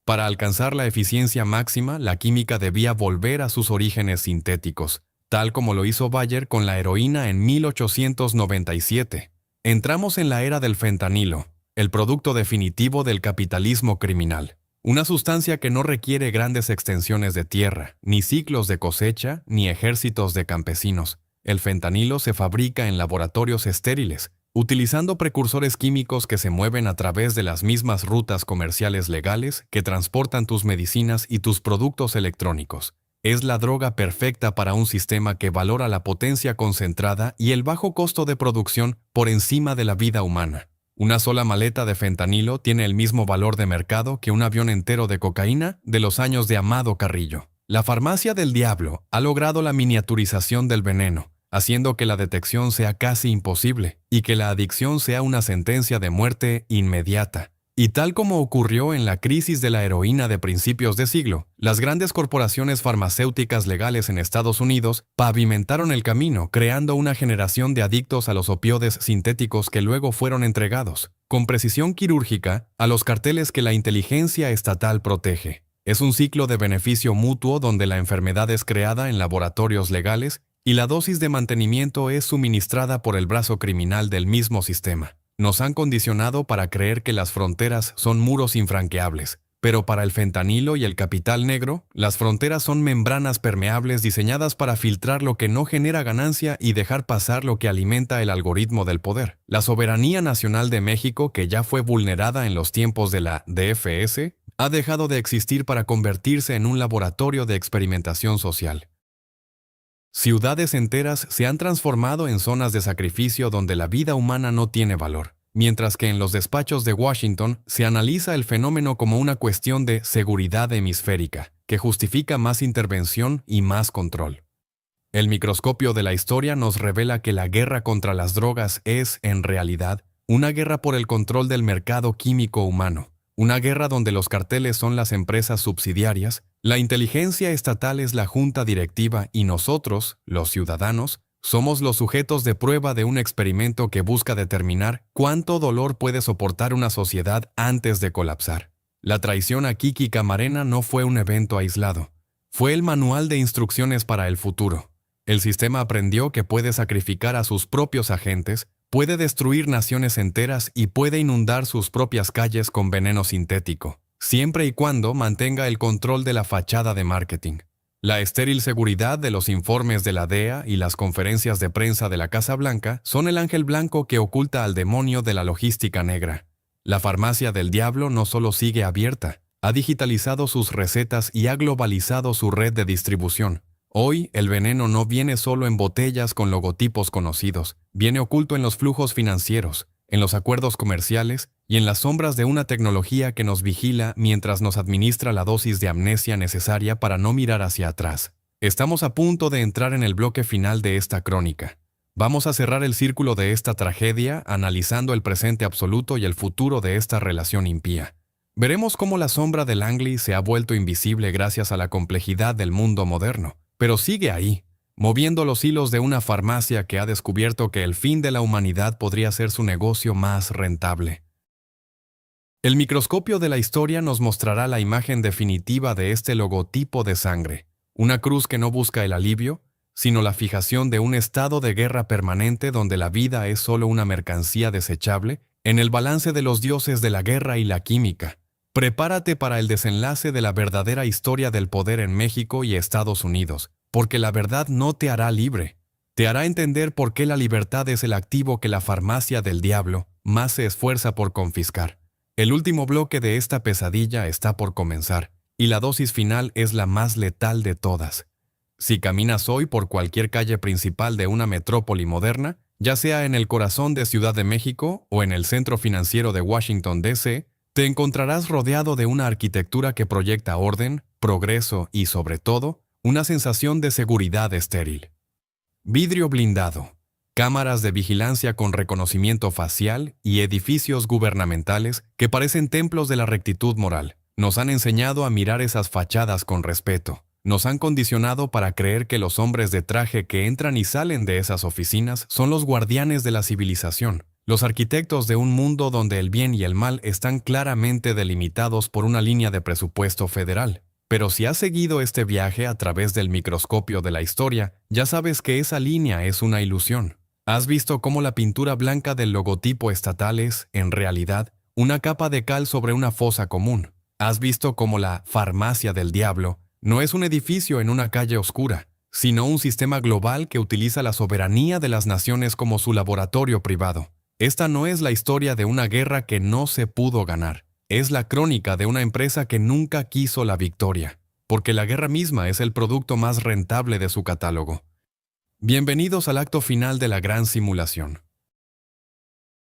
Para alcanzar la eficiencia máxima, la química debía volver a sus orígenes sintéticos, tal como lo hizo Bayer con la heroína en 1897. Entramos en la era del fentanilo, el producto definitivo del capitalismo criminal. Una sustancia que no requiere grandes extensiones de tierra, ni ciclos de cosecha, ni ejércitos de campesinos. El fentanilo se fabrica en laboratorios estériles, utilizando precursores químicos que se mueven a través de las mismas rutas comerciales legales que transportan tus medicinas y tus productos electrónicos. Es la droga perfecta para un sistema que valora la potencia concentrada y el bajo costo de producción por encima de la vida humana. Una sola maleta de fentanilo tiene el mismo valor de mercado que un avión entero de cocaína de los años de Amado Carrillo. La farmacia del diablo ha logrado la miniaturización del veneno, haciendo que la detección sea casi imposible y que la adicción sea una sentencia de muerte inmediata. Y tal como ocurrió en la crisis de la heroína de principios de siglo, las grandes corporaciones farmacéuticas legales en Estados Unidos pavimentaron el camino, creando una generación de adictos a los opioides sintéticos que luego fueron entregados, con precisión quirúrgica, a los carteles que la inteligencia estatal protege. Es un ciclo de beneficio mutuo donde la enfermedad es creada en laboratorios legales y la dosis de mantenimiento es suministrada por el brazo criminal del mismo sistema. Nos han condicionado para creer que las fronteras son muros infranqueables, pero para el fentanilo y el capital negro, las fronteras son membranas permeables diseñadas para filtrar lo que no genera ganancia y dejar pasar lo que alimenta el algoritmo del poder. La soberanía nacional de México, que ya fue vulnerada en los tiempos de la DFS, ha dejado de existir para convertirse en un laboratorio de experimentación social. Ciudades enteras se han transformado en zonas de sacrificio donde la vida humana no tiene valor, mientras que en los despachos de Washington se analiza el fenómeno como una cuestión de seguridad hemisférica, que justifica más intervención y más control. El microscopio de la historia nos revela que la guerra contra las drogas es, en realidad, una guerra por el control del mercado químico humano. Una guerra donde los carteles son las empresas subsidiarias, la inteligencia estatal es la junta directiva y nosotros, los ciudadanos, somos los sujetos de prueba de un experimento que busca determinar cuánto dolor puede soportar una sociedad antes de colapsar. La traición a Kiki Camarena no fue un evento aislado. Fue el manual de instrucciones para el futuro. El sistema aprendió que puede sacrificar a sus propios agentes, puede destruir naciones enteras y puede inundar sus propias calles con veneno sintético, siempre y cuando mantenga el control de la fachada de marketing. La estéril seguridad de los informes de la DEA y las conferencias de prensa de la Casa Blanca son el ángel blanco que oculta al demonio de la logística negra. La farmacia del diablo no solo sigue abierta, ha digitalizado sus recetas y ha globalizado su red de distribución. Hoy, el veneno no viene solo en botellas con logotipos conocidos, viene oculto en los flujos financieros, en los acuerdos comerciales y en las sombras de una tecnología que nos vigila mientras nos administra la dosis de amnesia necesaria para no mirar hacia atrás. Estamos a punto de entrar en el bloque final de esta crónica. Vamos a cerrar el círculo de esta tragedia analizando el presente absoluto y el futuro de esta relación impía. Veremos cómo la sombra de Langley se ha vuelto invisible gracias a la complejidad del mundo moderno. Pero sigue ahí, moviendo los hilos de una farmacia que ha descubierto que el fin de la humanidad podría ser su negocio más rentable. El microscopio de la historia nos mostrará la imagen definitiva de este logotipo de sangre, una cruz que no busca el alivio, sino la fijación de un estado de guerra permanente donde la vida es solo una mercancía desechable en el balance de los dioses de la guerra y la química. Prepárate para el desenlace de la verdadera historia del poder en México y Estados Unidos, porque la verdad no te hará libre. Te hará entender por qué la libertad es el activo que la farmacia del diablo más se esfuerza por confiscar. El último bloque de esta pesadilla está por comenzar, y la dosis final es la más letal de todas. Si caminas hoy por cualquier calle principal de una metrópoli moderna, ya sea en el corazón de Ciudad de México o en el centro financiero de Washington, D.C., te encontrarás rodeado de una arquitectura que proyecta orden, progreso y, sobre todo, una sensación de seguridad estéril. Vidrio blindado, cámaras de vigilancia con reconocimiento facial y edificios gubernamentales que parecen templos de la rectitud moral. Nos han enseñado a mirar esas fachadas con respeto. Nos han condicionado para creer que los hombres de traje que entran y salen de esas oficinas son los guardianes de la civilización, los arquitectos de un mundo donde el bien y el mal están claramente delimitados por una línea de presupuesto federal. Pero si has seguido este viaje a través del microscopio de la historia, ya sabes que esa línea es una ilusión. Has visto cómo la pintura blanca del logotipo estatal es, en realidad, una capa de cal sobre una fosa común. Has visto cómo la farmacia del diablo no es un edificio en una calle oscura, sino un sistema global que utiliza la soberanía de las naciones como su laboratorio privado. Esta no es la historia de una guerra que no se pudo ganar. Es la crónica de una empresa que nunca quiso la victoria, porque la guerra misma es el producto más rentable de su catálogo. Bienvenidos al acto final de la gran simulación.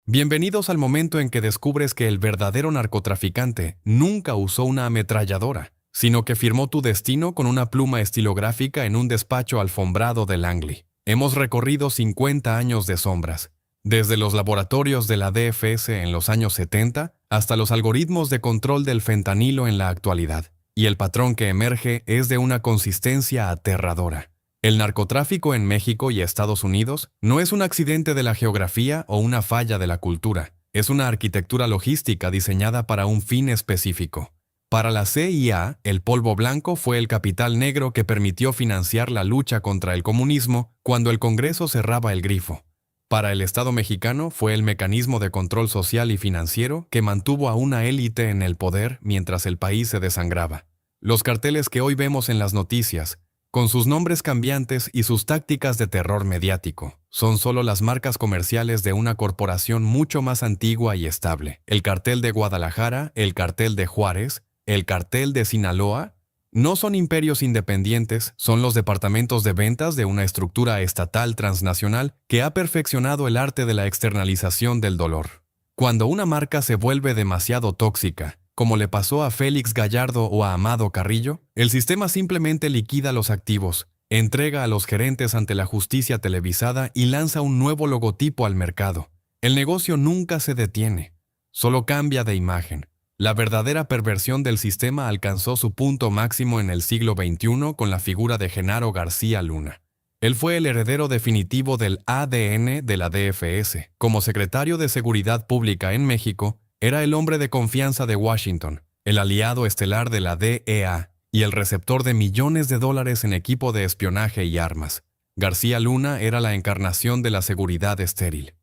Bienvenidos al momento en que descubres que el verdadero narcotraficante nunca usó una ametralladora, sino que firmó tu destino con una pluma estilográfica en un despacho alfombrado de Langley. Hemos recorrido 50 años de sombras, desde los laboratorios de la DFS en los años 70 hasta los algoritmos de control del fentanilo en la actualidad. Y el patrón que emerge es de una consistencia aterradora. El narcotráfico en México y Estados Unidos no es un accidente de la geografía o una falla de la cultura. Es una arquitectura logística diseñada para un fin específico. Para la CIA, el polvo blanco fue el capital negro que permitió financiar la lucha contra el comunismo cuando el Congreso cerraba el grifo. Para el Estado mexicano fue el mecanismo de control social y financiero que mantuvo a una élite en el poder mientras el país se desangraba. Los carteles que hoy vemos en las noticias, con sus nombres cambiantes y sus tácticas de terror mediático, son solo las marcas comerciales de una corporación mucho más antigua y estable. El cartel de Guadalajara, el cartel de Juárez, el cartel de Sinaloa, no son imperios independientes, son los departamentos de ventas de una estructura estatal transnacional que ha perfeccionado el arte de la externalización del dolor. Cuando una marca se vuelve demasiado tóxica, como le pasó a Félix Gallardo o a Amado Carrillo, el sistema simplemente liquida los activos, entrega a los gerentes ante la justicia televisada y lanza un nuevo logotipo al mercado. El negocio nunca se detiene, solo cambia de imagen. La verdadera perversión del sistema alcanzó su punto máximo en el siglo XXI con la figura de Genaro García Luna. Él fue el heredero definitivo del ADN de la DFS. Como secretario de Seguridad Pública en México, era el hombre de confianza de Washington, el aliado estelar de la DEA y el receptor de millones de dólares en equipo de espionaje y armas. García Luna era la encarnación de la seguridad estéril.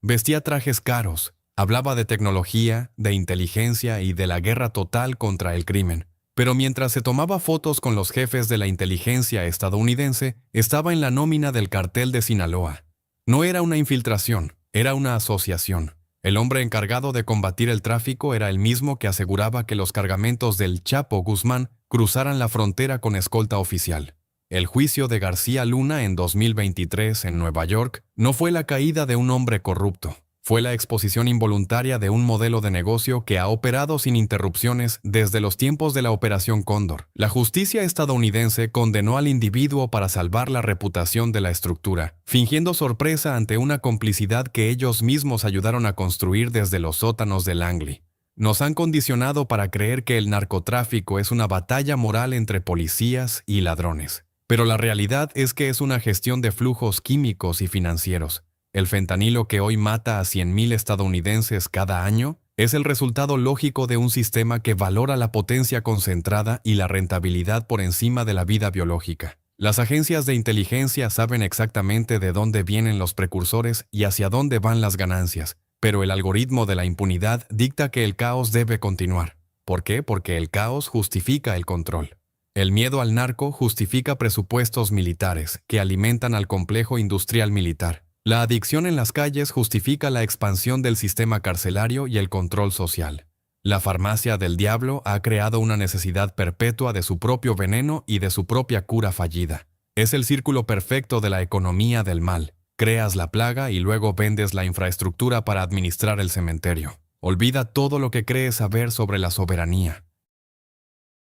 Vestía trajes caros, hablaba de tecnología, de inteligencia y de la guerra total contra el crimen. Pero mientras se tomaba fotos con los jefes de la inteligencia estadounidense, estaba en la nómina del cartel de Sinaloa. No era una infiltración, era una asociación. El hombre encargado de combatir el tráfico era el mismo que aseguraba que los cargamentos del Chapo Guzmán cruzaran la frontera con escolta oficial. El juicio de García Luna en 2023 en Nueva York no fue la caída de un hombre corrupto. Fue la exposición involuntaria de un modelo de negocio que ha operado sin interrupciones desde los tiempos de la Operación Cóndor. La justicia estadounidense condenó al individuo para salvar la reputación de la estructura, fingiendo sorpresa ante una complicidad que ellos mismos ayudaron a construir desde los sótanos de Langley. Nos han condicionado para creer que el narcotráfico es una batalla moral entre policías y ladrones. Pero la realidad es que es una gestión de flujos químicos y financieros. El fentanilo que hoy mata a 100,000 estadounidenses cada año es el resultado lógico de un sistema que valora la potencia concentrada y la rentabilidad por encima de la vida biológica. Las agencias de inteligencia saben exactamente de dónde vienen los precursores y hacia dónde van las ganancias, pero el algoritmo de la impunidad dicta que el caos debe continuar. ¿Por qué? Porque el caos justifica el control. El miedo al narco justifica presupuestos militares que alimentan al complejo industrial militar. La adicción en las calles justifica la expansión del sistema carcelario y el control social. La farmacia del diablo ha creado una necesidad perpetua de su propio veneno y de su propia cura fallida. Es el círculo perfecto de la economía del mal. Creas la plaga y luego vendes la infraestructura para administrar el cementerio. Olvida todo lo que crees saber sobre la soberanía.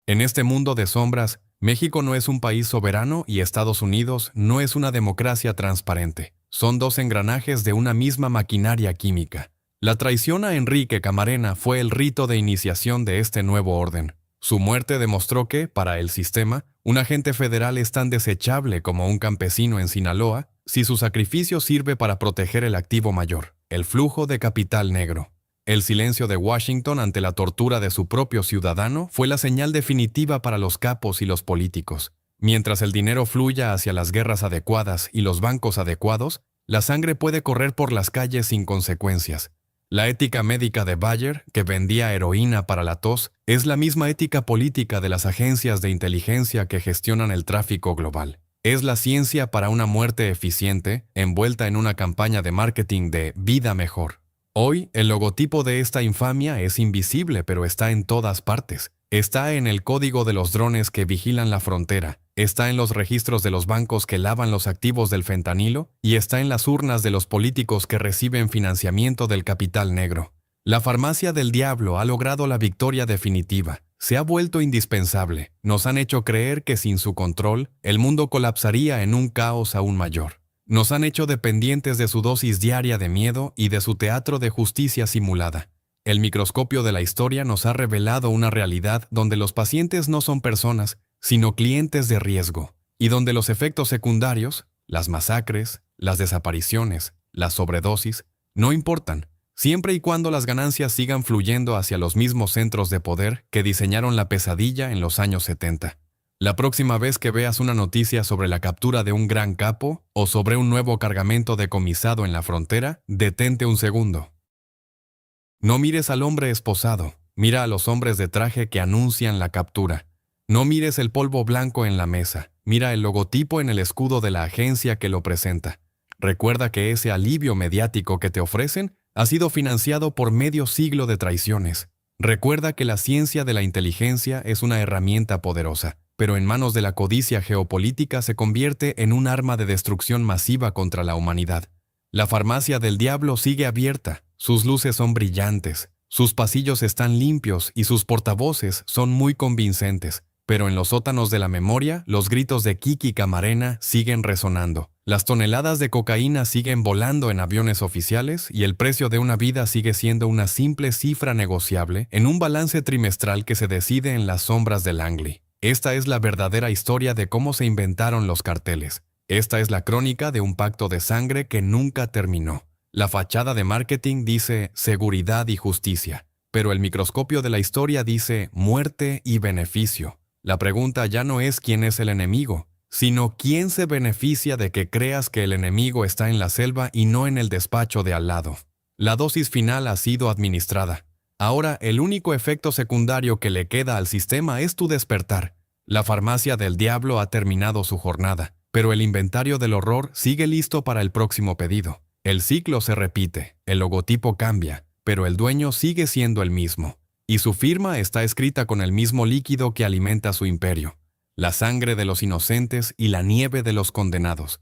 En este mundo de sombras, México no es un país soberano y Estados Unidos no es una democracia transparente. Son dos engranajes de una misma maquinaria química. La traición a Enrique Camarena fue el rito de iniciación de este nuevo orden. Su muerte demostró que, para el sistema, un agente federal es tan desechable como un campesino en Sinaloa si su sacrificio sirve para proteger el activo mayor, el flujo de capital negro. El silencio de Washington ante la tortura de su propio ciudadano fue la señal definitiva para los capos y los políticos. Mientras el dinero fluya hacia las guerras adecuadas y los bancos adecuados, la sangre puede correr por las calles sin consecuencias. La ética médica de Bayer, que vendía heroína para la tos, es la misma ética política de las agencias de inteligencia que gestionan el tráfico global. Es la ciencia para una muerte eficiente, envuelta en una campaña de marketing de vida mejor. Hoy, el logotipo de esta infamia es invisible, pero está en todas partes. Está en el código de los drones que vigilan la frontera, está en los registros de los bancos que lavan los activos del fentanilo y está en las urnas de los políticos que reciben financiamiento del capital negro. La farmacia del diablo ha logrado la victoria definitiva. Se ha vuelto indispensable. Nos han hecho creer que sin su control, el mundo colapsaría en un caos aún mayor. Nos han hecho dependientes de su dosis diaria de miedo y de su teatro de justicia simulada. El microscopio de la historia nos ha revelado una realidad donde los pacientes no son personas, sino clientes de riesgo, y donde los efectos secundarios, las masacres, las desapariciones, las sobredosis, no importan, siempre y cuando las ganancias sigan fluyendo hacia los mismos centros de poder que diseñaron la pesadilla en los años 70. La próxima vez que veas una noticia sobre la captura de un gran capo o sobre un nuevo cargamento decomisado en la frontera, detente un segundo. No mires al hombre esposado, mira a los hombres de traje que anuncian la captura. No mires el polvo blanco en la mesa, mira el logotipo en el escudo de la agencia que lo presenta. Recuerda que ese alivio mediático que te ofrecen ha sido financiado por medio siglo de traiciones. Recuerda que la ciencia de la inteligencia es una herramienta poderosa, pero en manos de la codicia geopolítica se convierte en un arma de destrucción masiva contra la humanidad. La farmacia del diablo sigue abierta, sus luces son brillantes, sus pasillos están limpios y sus portavoces son muy convincentes, pero en los sótanos de la memoria los gritos de Kiki Camarena siguen resonando. Las toneladas de cocaína siguen volando en aviones oficiales y el precio de una vida sigue siendo una simple cifra negociable en un balance trimestral que se decide en las sombras del Langley. Esta es la verdadera historia de cómo se inventaron los carteles. Esta es la crónica de un pacto de sangre que nunca terminó. La fachada de marketing dice seguridad y justicia, pero el microscopio de la historia dice muerte y beneficio. La pregunta ya no es quién es el enemigo, sino quién se beneficia de que creas que el enemigo está en la selva y no en el despacho de al lado. La dosis final ha sido administrada. Ahora el único efecto secundario que le queda al sistema es tu despertar. La farmacia del diablo ha terminado su jornada, pero el inventario del horror sigue listo para el próximo pedido. El ciclo se repite, el logotipo cambia, pero el dueño sigue siendo el mismo, y su firma está escrita con el mismo líquido que alimenta su imperio, la sangre de los inocentes y la nieve de los condenados.